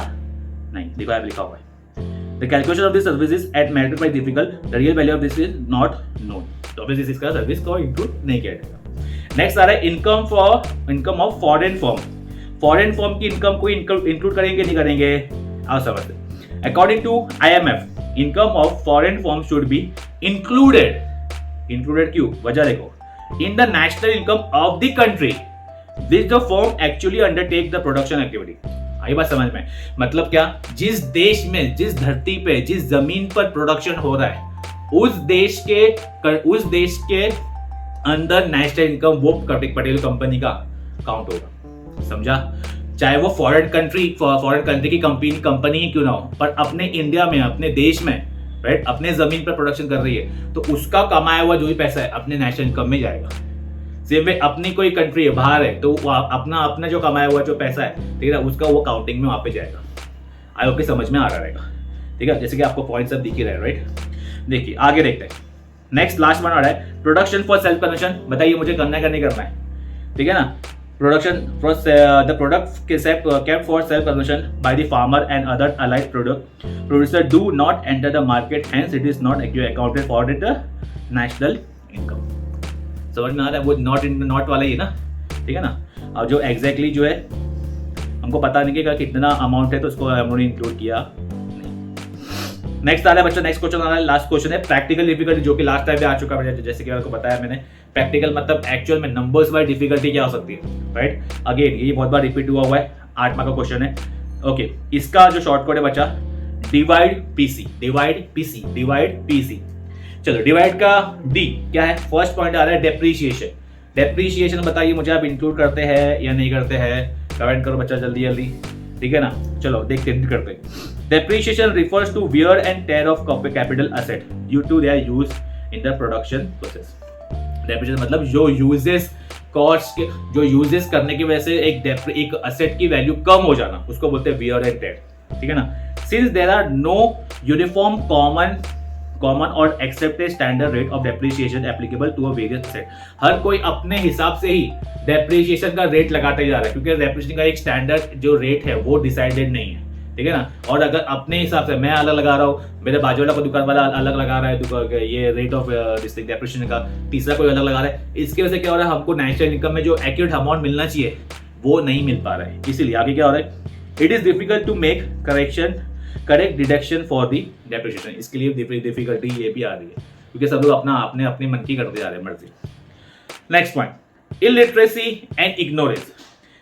A: नहीं। देखो यहाँ लिखा हुआ है, the calculation of this services at market price difficult, the real value of this is not known. तो ऑब्वियसली इसका सर्विस को इंक्लूड नहीं किया जाएगा। नेक्स्ट आ रहा है income of foreign firm. Foreign firm की इनकम को इंक्लूड करेंगे नहीं करेंगे, आओ समझते। According to IMF, income of foreign firm should be included क्यों, वजह देखो, in the national income of the country which the firm actually undertake the production activity. आई बात समझ में, मतलब क्या, जिस देश में, जिस धरती पे, जिस जमीन पर प्रोडक्शन हो रहा है, उस देश के अंदर नेशनल इनकम वो पर्टिकुलर कंपनी का काउंट होगा। समझा, चाहे वो फॉरेन कंट्री की कंपनी क्यों ना हो, पर अपने इंडिया में, अपने देश में, राइट, अपने जमीन पर प्रोडक्शन कर रही है तो उसका कमाया हुआ जो भी पैसा है अपने नेशनल इनकम में जाएगा। सेम वे अपनी कोई कंट्री है, बाहर है, तो अपना जो कमाया हुआ जो पैसा है, ठीक है, उसका वो काउंटिंग में वहां पे जाएगा। आई होप समझ में आ रहा रहेगा, ठीक है। जैसे कि आपको पॉइंट सब दिख ही रहे, राइट। देखिए आगे देखते हैं, नेक्स्ट लास्ट वन आ रहा है प्रोडक्शन फॉर सेल्फ कंजम्पशन। बताइए मुझे करना है कि नहीं करना है, ठीक है ना। Production for the product kept for self consumption by the farmer and other allied producer do not enter the market, hence it is not accounted for in the national income। समझ में आ रहा है, वो नॉट वाला ही है ना, ठीक है ना। अब जो एग्जैक्टली जो है हमको पता नहीं कि कितना अमाउंट है, तो उसको हमने इंक्लूड किया। नेक्स्ट आ रहा है बच्चा, नेक्स्ट क्वेश्चन आ रहा है, लास्ट क्वेश्चन है प्रैक्टिकल डिफिकल्टी, जो कि लास्ट टाइम पे आ चुका है, जैसे कि आपको बताया मैंने। प्रैक्टिकल मतलब एक्चुअल में नंबर्स वाइज डिफिकल्टी क्या हो सकती है, राइट। अगेन ये बहुत बार रिपीट हुआ है, 8 मार्क का क्वेश्चन है। ओके, इसका जो शॉर्टकट है बच्चा डिवाइड पीसी। चलो डिवाइड का डी क्या है, फर्स्ट पॉइंट आ रहा है डेप्रीशिएशन। बताइए मुझे आप इंक्लूड करते हैं या नहीं करते हैं, कमेंट करो बच्चा जल्दी जल्दी, ठीक है ना। चलो देखते करते हैं। Depreciation refers to wear and tear of capital asset due to their use in the production process। Depreciation मतलब जो यूजेस कॉस्ट के, जो यूजेस करने की वजह से एक असेट की वैल्यू कम हो जाना, उसको बोलते हैं wear and tear, ठीक है ना। Since there are no uniform common और accepted standard rate of depreciation applicable to a various asset, हर कोई अपने हिसाब से ही डेप्रिसिएशन का रेट लगाते जा रहा है, क्योंकि डेप्रिसिएशन का एक स्टैंडर्ड जो रेट है वो डिसाइडेड नहीं है, ठीक है ना। और अगर अपने हिसाब से मैं अलग लगा रहा हूँ, मेरे बाजू वाला को दुकान वाला अलग लगा रहा है ये रेट ऑफ डेप्रिसिएशन का, तीसरा कोई अलग लगा रहा है, इसकी वजह से क्या हो रहा है, हमको नेशनल इनकम में जो एक्यूरेट अमाउंट मिलना चाहिए वो नहीं मिल पा रहा है। इसीलिए आगे क्या हो रहा है, it is difficult to make correct deduction for the depreciation. इसके लिए डिफिकल्टी ये भी आ रही है, क्योंकि सब लोग अपने अपनी मन की करते जा रहे हैं मर्जी। Next point illiteracy and ignorance.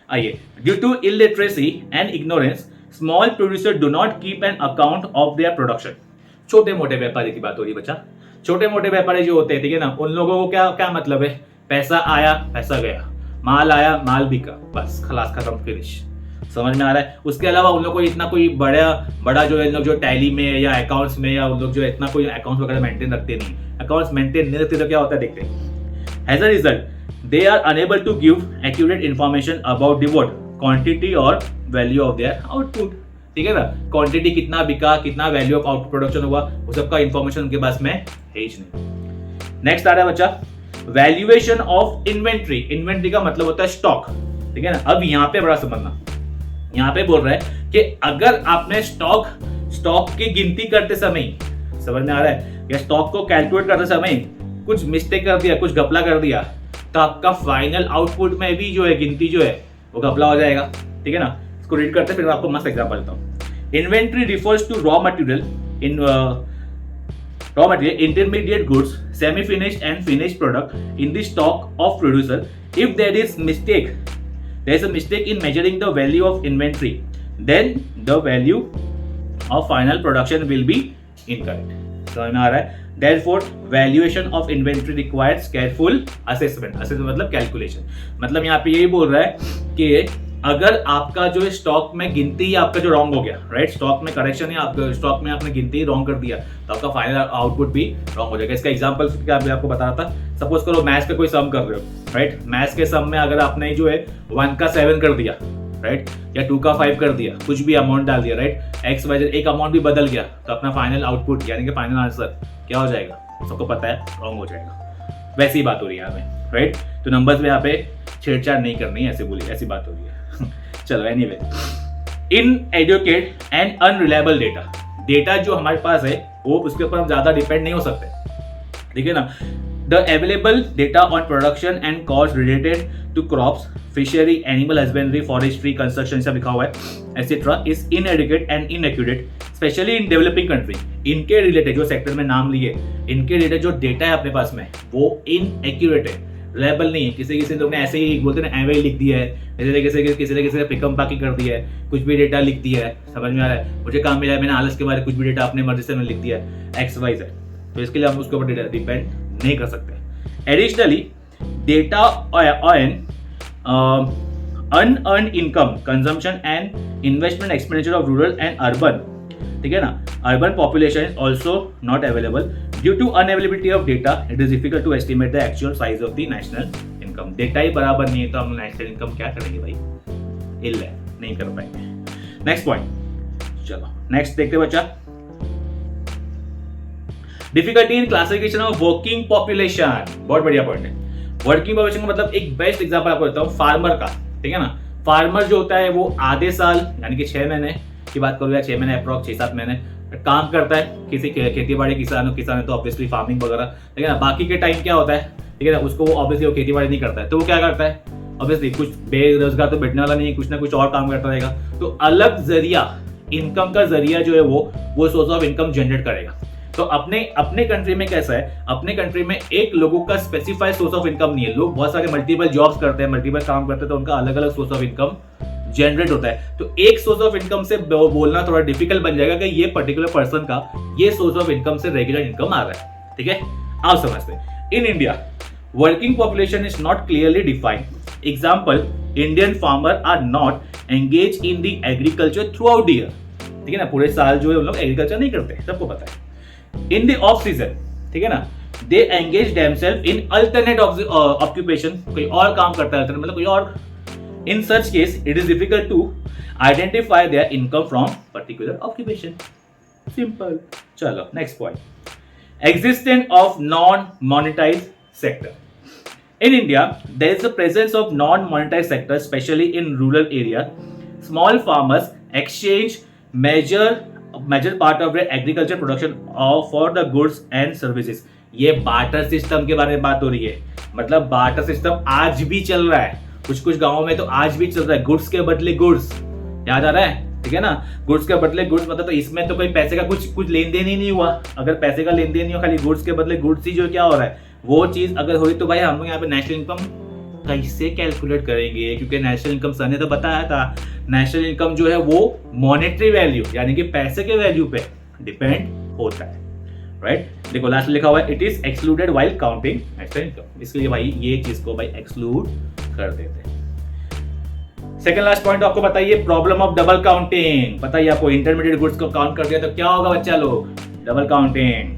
A: आइए, due to illiteracy and ignorance small producer do not keep an account of their production. छोटे मोटे व्यापारी की बात हो रही है बच्चा, छोटे मोटे व्यापारी जो होते हैं, ठीक है ना, उन लोगों को क्या मतलब है, पैसा आया पैसा गया, माल आया माल बिका, बस खलास खत्म फिनिश। समझ में आ रहा है। उसके अलावा उन लोग को इतना कोई बड़ा जो है लोग जो टैली में या अकाउंट्स में या उन लोग जो इतना कोई अकाउंट्स वगैरह मेंटेन रखते नहीं, अकाउंट्स मेंटेन नहीं रखते तो क्या होता है देखते हैं। As a result they are unable to give accurate information about the what quantity और वैल्यू ऑफ देयर आउटपुट, ठीक है ना। क्वांटिटी कितना बिका, कितना वैल्यू ऑफ आउटपुट प्रोडक्शन हुआ, वो सबका इंफॉर्मेशन उनके पास में है ही नहीं। नेक्स्ट आ रहा है बच्चा वैल्यूएशन ऑफ इन्वेंट्री। इन्वेंट्री का मतलब होता है स्टॉक, ठीक है ना। अब यहाँ पे बड़ा समझना, यहाँ पे बोल रहा है कि अगर आपने स्टॉक की गिनती करते समय, समझ में आ रहा है, या स्टॉक को कैलकुलेट करते समय कुछ मिस्टेक कर दिया, कुछ घपला कर दिया, तो आपका फाइनल आउटपुट में भी जो है गिनती जो है वो घपला हो जाएगा, ठीक है ना। इसको रीड करते फिर आपको मस्त एग्जांपल देता हूं। Inventory refers to raw material intermediate goods, semi finished and finished product in the stock of producer. If there is a mistake in measuring the value of inventory, then the value of final production will be incorrect। समझ में आ रहा है। Therefore, valuation of inventory requires careful assessment। assessment मतलब कैलकुलेशन, मतलब यहाँ पे यही बोल रहा है कि अगर आपका जो स्टॉक में गिनती आपका जो रॉन्ग हो गया, राइट, स्टॉक में करेक्शन है, आपका स्टॉक में आपने गिनती रॉन्ग कर दिया, तो आपका फाइनल आउटपुट भी रॉन्ग हो जाएगा। इसका एग्जांपल क्या मैं आपको बता रहा था, सपोज करो मैथ्स का कोई सम कर रहे हो, राइट, मैथ्स के सम में अगर आपने जो है 1 का 7 कर दिया, राइट, या 2 का 5 कर दिया, कुछ भी अमाउंट डाल दिया, राइट, एक्स वाई जेड एक अमाउंट भी बदल गया, तो अपना फाइनल आउटपुट यानी कि फाइनल आंसर क्या हो जाएगा, सबको पता है, रॉन्ग हो जाएगा। वैसी ही बात हो रही है यहाँ पे, राइट। तो नंबर्स में यहाँ पे छेड़छाड़ नहीं करनी है, ऐसे बोली, ऐसी बात हो रही है। चलो anyway, inadequate and unreliable data जो हमारे पास है वो उसके ऊपर हम ज्यादा डिपेंड नहीं हो सकते, ठीक है ना। The available data on production and cost related to crops, fishery, animal husbandry, forestry, construction सब लिखा हुआ है etcetera is inadequate and inaccurate specially in developing country. इनके रिलेटेड जो सेक्टर में नाम लिए, इनके रिलेटेड जो डेटा है अपने पास में वो इनएक्यूरेट है, रिलायबल नहीं है। किसी लोग ने ऐसे ही बोलते हैं एवे लिख दिया है, किसी ने पिकम पाकी कर दिया है, कुछ भी डेटा लिख दिया है, समझ में आ रहा है, मुझे काम मिला है, मैंने आलस के बारे में कुछ भी डेटा अपने मर्जी से मैंने लिख दिया है एक्स वाई जेड, तो इसके लिए हम उसके ऊपर डेटा डिपेंड नहीं कर सकते। Additionally data on unearned income, consumption and investment expenditure of rural and urban, ठीक है ना, urban population is also not available. Due to unavailability of data, it is difficult to estimate the actual size of the national income। Data ही बराबर नहीं है तो हम नेशनल इनकम क्या करेंगे भाई, इल है, नहीं कर पाएंगे। नेक्स्ट पॉइंट, चलो नेक्स्ट देखते बच्चा। Difficulty in classification of working population, बहुत बढ़िया पॉइंट है। वर्किंग पॉपुलेशन का मतलब एक बेस्ट एग्जांपल आपको देता हूँ फार्मर का, ठीक है ना। फार्मर जो होता है वो आधे साल यानी कि 6 महीने की बात करूँ या 6 महीने अप्रॉक्स 6-7 महीने काम करता है किसी खेती बाड़ी, किसान है तो ऑब्वियसली फार्मिंग वगैरह, ठीक है ना। बाकी के टाइम क्या होता है, ठीक है ना, उसको वो ऑब्वियसली वो खेती बाड़ी नहीं करता है, तो वो क्या करता है, ऑब्वियसली कुछ बेरोजगार तो बैठने वाला नहीं है, कुछ ना कुछ और काम करता रहेगा, तो अलग जरिया, इनकम का जरिया जो है वो सोर्स ऑफ इनकम जनरेट करेगा। तो अपने कंट्री में कैसा है, अपने कंट्री में एक लोगों का स्पेसिफाइड सोर्स ऑफ इनकम नहीं है, लोग बहुत सारे मल्टीपल जॉब्स करते हैं, मल्टीपल काम करते हैं, तो उनका अलग अलग सोर्स ऑफ इनकम जनरेट होता है। तो एक सोर्स ऑफ इनकम से बोलना थोड़ा डिफिकल्ट बन जाएगा कि ये पर्टिकुलर पर्सन का ये सोर्स ऑफ इनकम से रेगुलर इनकम आ रहा है, ठीक है। आप समझते हैं, in India working population is not clearly defined. Example, Indian farmer are not engage in the agriculture throughout year, ठीक है ना, पूरे साल जो है उन लोग एग्रीकल्चर नहीं करते, सबको पता है। इन द ऑफ सीजन, ठीक है ना, they engage themselves in alternate occupation, कोई और काम करता है, मतलब कोई और। In such case, it is difficult to identify their income from particular occupation. Simple. चलो, next point. Existence of non-monetized sector. In India, there is the presence of non-monetized sector, especially in rural area. Small farmers exchange major part of their agriculture production for the goods and services. ये बार्टर सिस्टम के बारे में बात हो रही है, मतलब बार्टर सिस्टम आज भी चल रहा है, कुछ गांवों में तो आज भी चल रहा है, गुड्स के बदले गुड्स, याद आ रहा है, ठीक है ना, गुड्स के बदले गुड्स, मतलब तो इसमें तो कोई पैसे का कुछ लेन देन ही नहीं हुआ। अगर पैसे का लेन देन नहीं हुआ, खाली गुड्स के बदले गुड्स ही जो क्या हो रहा है, वो चीज अगर हुई तो भाई हम लोग यहाँ पे नेशनल इनकम कैसे कैलकुलेट करेंगे, क्योंकि नेशनल इनकम सर ने तो बताया था, नेशनल इनकम जो है वो मॉनेटरी वैल्यू यानी कि पैसे के वैल्यू पे डिपेंड होता है, राइट। देखो लास्ट लिखा हुआ है, it is excluded while counting national income, इसलिए भाई ये चीज को भाई एक्सक्लूड कर देते हैं। सेकंड लास्ट पॉइंट आपको बताइए, प्रॉब्लम ऑफ डबल काउंटिंग। बताइए आपको इंटरमीडिएट गुड्स को काउंट कर दिया तो क्या होगा बच्चा लोग, double counting.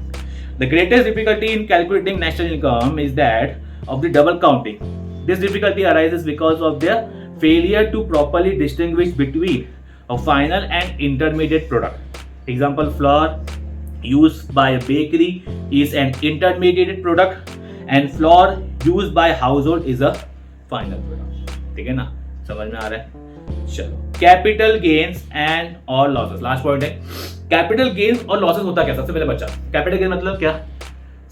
A: The greatest difficulty in calculating national income is that of the double counting. This difficulty arises because of the failure to properly distinguish between a final and intermediate product. Example, flour used by a bakery is an intermediate product and flour used by household is a final product, ठीक है ना, समझ में आ रहा है। चलो, कैपिटल गेन्स एंड और लॉसेस, लास्ट पॉइंट है। कैपिटल गेन्स और लॉसेस होता क्या, सबसे पहले बच्चा, कैपिटल गेन मतलब क्या,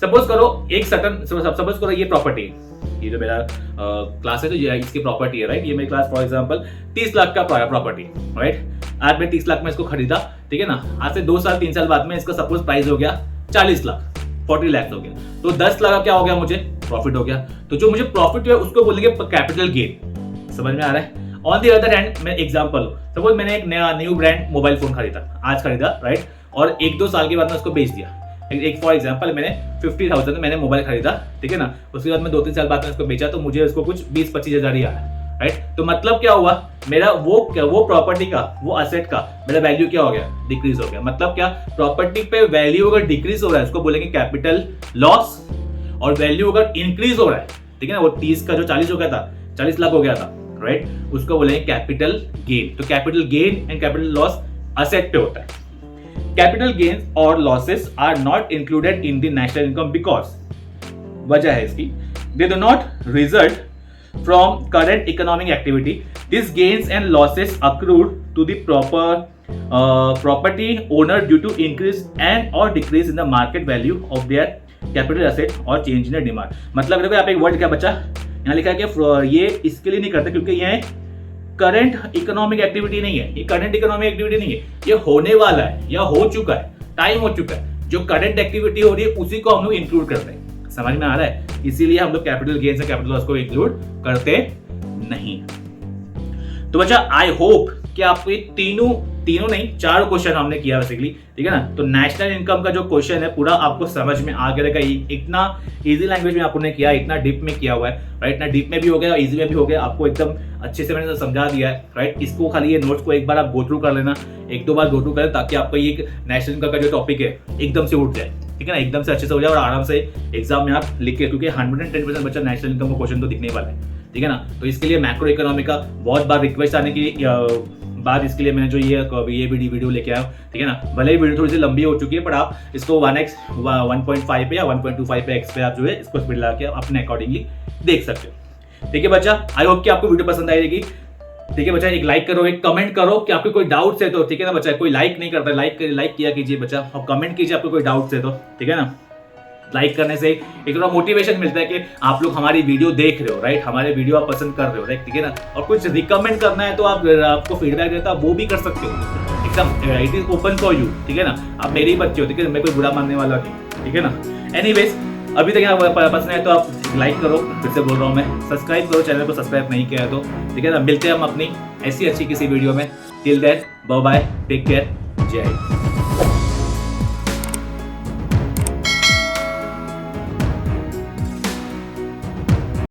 A: सपोज करो एक सर्टन, सपोज करो ये प्रॉपर्टी, ये जो मेरा क्लास है तो ये इसकी प्रॉपर्टी है, राइट, ये मेरी क्लास फॉर एग्जांपल 30 लाख का प्रॉपर्टी, राइट। आज मैं 30 लाख में इसको खरीदा, ठीक है ना, आज से 2 साल 3 साल बाद में इसका सपोज प्राइस हो गया 40 लाख, 40 लाख हो गया, तो 10 लाख क्या हो गया, मुझे प्रॉफिट हो गया। तो जो मुझे प्रॉफिट है उसको बोलेंगे कैपिटल गेन, समझ में आ रहा है। ऑन द अदर हैंड, मैं एग्जांपल, सपोज मैंने एक नया न्यू ब्रांड मोबाइल फोन खरीदा, आज खरीदा, राइट, और 1-2 साल के बाद में उसको बेच दिया। एक फॉर एग्जांपल मैंने 50,000 में मैंने मोबाइल खरीदा, ठीक है ना, उसके बाद में 2-3 साल बाद में उसको बेचा तो मुझे उसको कुछ 20-25 हजार ही आया, राइट। तो मतलब क्या हुआ, मेरा वो प्रॉपर्टी का, वो असेट का मेरा वैल्यू क्या हो गया, डिक्रीज हो गया। मतलब क्या, प्रॉपर्टी पे वैल्यू अगर डिक्रीज हो रहा है उसको बोलेंगे कैपिटल लॉस, और वैल्यू अगर इंक्रीज हो रहा है, ठीक है ना, वो 30 का जो 40 हो गया था, 40 लाख हो गया था, राइट, उसको बोलेंगे कैपिटल गेन। तो capital gain and capital loss asset पे होता है। कैपिटल गेन्स और losses are not included in the national income because, वजह है इसकी, they do not result from current economic activity. These gains and losses accrued to the property owner due to increase and or decrease in the market value of their capital asset or change in the demand. मतलब देखो यहाँ पे एक वर्ड क्या बचा, यहाँ लिखा है कि ये इसके लिए नहीं करते क्योंकि ये करंट इकोनॉमिक एक्टिविटी नहीं है, ये करंट इकोनॉमिक एक्टिविटी नहीं है, ये होने वाला है या हो चुका है, टाइम हो चुका है, जो करंट एक्टिविटी हो रही है उसी को हम लोग इंक्लूड करते हैं। समझ में आ रहा है, इसीलिए हम लोग कैपिटल गेन्स और कैपिटल लॉस को इंक्लूड करते नहीं। तो बच्चा आई होप कि आपको ये तीनों नहीं 4 क्वेश्चन हमने किया बेसिकली, ठीक है ना। तो नेशनल इनकम का जो क्वेश्चन है पूरा आपको समझ में आ गया, इतना इजी लैंग्वेज में आपने किया, इतना डीप में किया हुआ है, राइट, इतना डीप में भी हो गया, इजी में भी हो गया, आपको एकदम अच्छे से मैंने समझा दिया है, राइट। इसको खाली ये नोट्स को एक बार आप गो थ्रू कर लेना, 1-2 बार गो थ्रू करें ताकि आपका ये नेशनल इनकम का जो टॉपिक है एकदम से उठ जाए, ठीक है ना, एकदम से अच्छे से हो जाए और आराम से एग्जाम में आप लिख के, क्योंकि 110% बच्चा नेशनल इनकम का क्वेश्चन तो दिखने वाला है, ठीक है ना। तो इसके लिए मैक्रो इकोनॉमी का बहुत बार रिक्वेस्ट आने की बाद इसके लिए मैंने जो ये वीडियो लेके आया हूँ, ठीक है ना। भले ही वीडियो थोड़ी सी लंबी हो चुकी है, पर आप इसको 1x 1.5 पे या 1.25 पे एक्स पे आप जो है इसको स्पीड लगा के अपने अकॉर्डिंगली देख सकते हो। ठीक है बच्चा, आई होप कि आपको वीडियो पसंद आएगी। ठीक है बच्चा, एक लाइक करो, एक कमेंट करो कि आपके कोई डाउट्स है तो, ठीक है ना बच्चा। कोई लाइक नहीं करता, लाइक किया कीजिए बच्चा, और कमेंट कीजिए आपको कोई डाउट्स है तो, ठीक है ना। लाइक करने से एक थोड़ा मोटिवेशन मिलता है कि आप लोग हमारी वीडियो देख रहे हो, राइट, हमारे वीडियो आप पसंद कर रहे हो, राइट, ठीक है ना। और कुछ रिकमेंड करना है तो आपको फीडबैक देता है वो भी कर सकते हो, एकदम it is open for you, ठीक है ना। आप मेरे ही बच्चे हो, ठीक है, मैं कोई बुरा मानने वाला नहीं, ठीक है ना। एनीवेज, अभी तक यहाँ पसंद है तो आप लाइक करो, फिर से बोल रहा हूँ मैं, सब्सक्राइब करो, चैनल को सब्सक्राइब नहीं किया है तो, ठीक है ना। मिलते हैं हम अपनी ऐसी अच्छी किसी वीडियो में। Till then bye bye, take care, Jai Hind.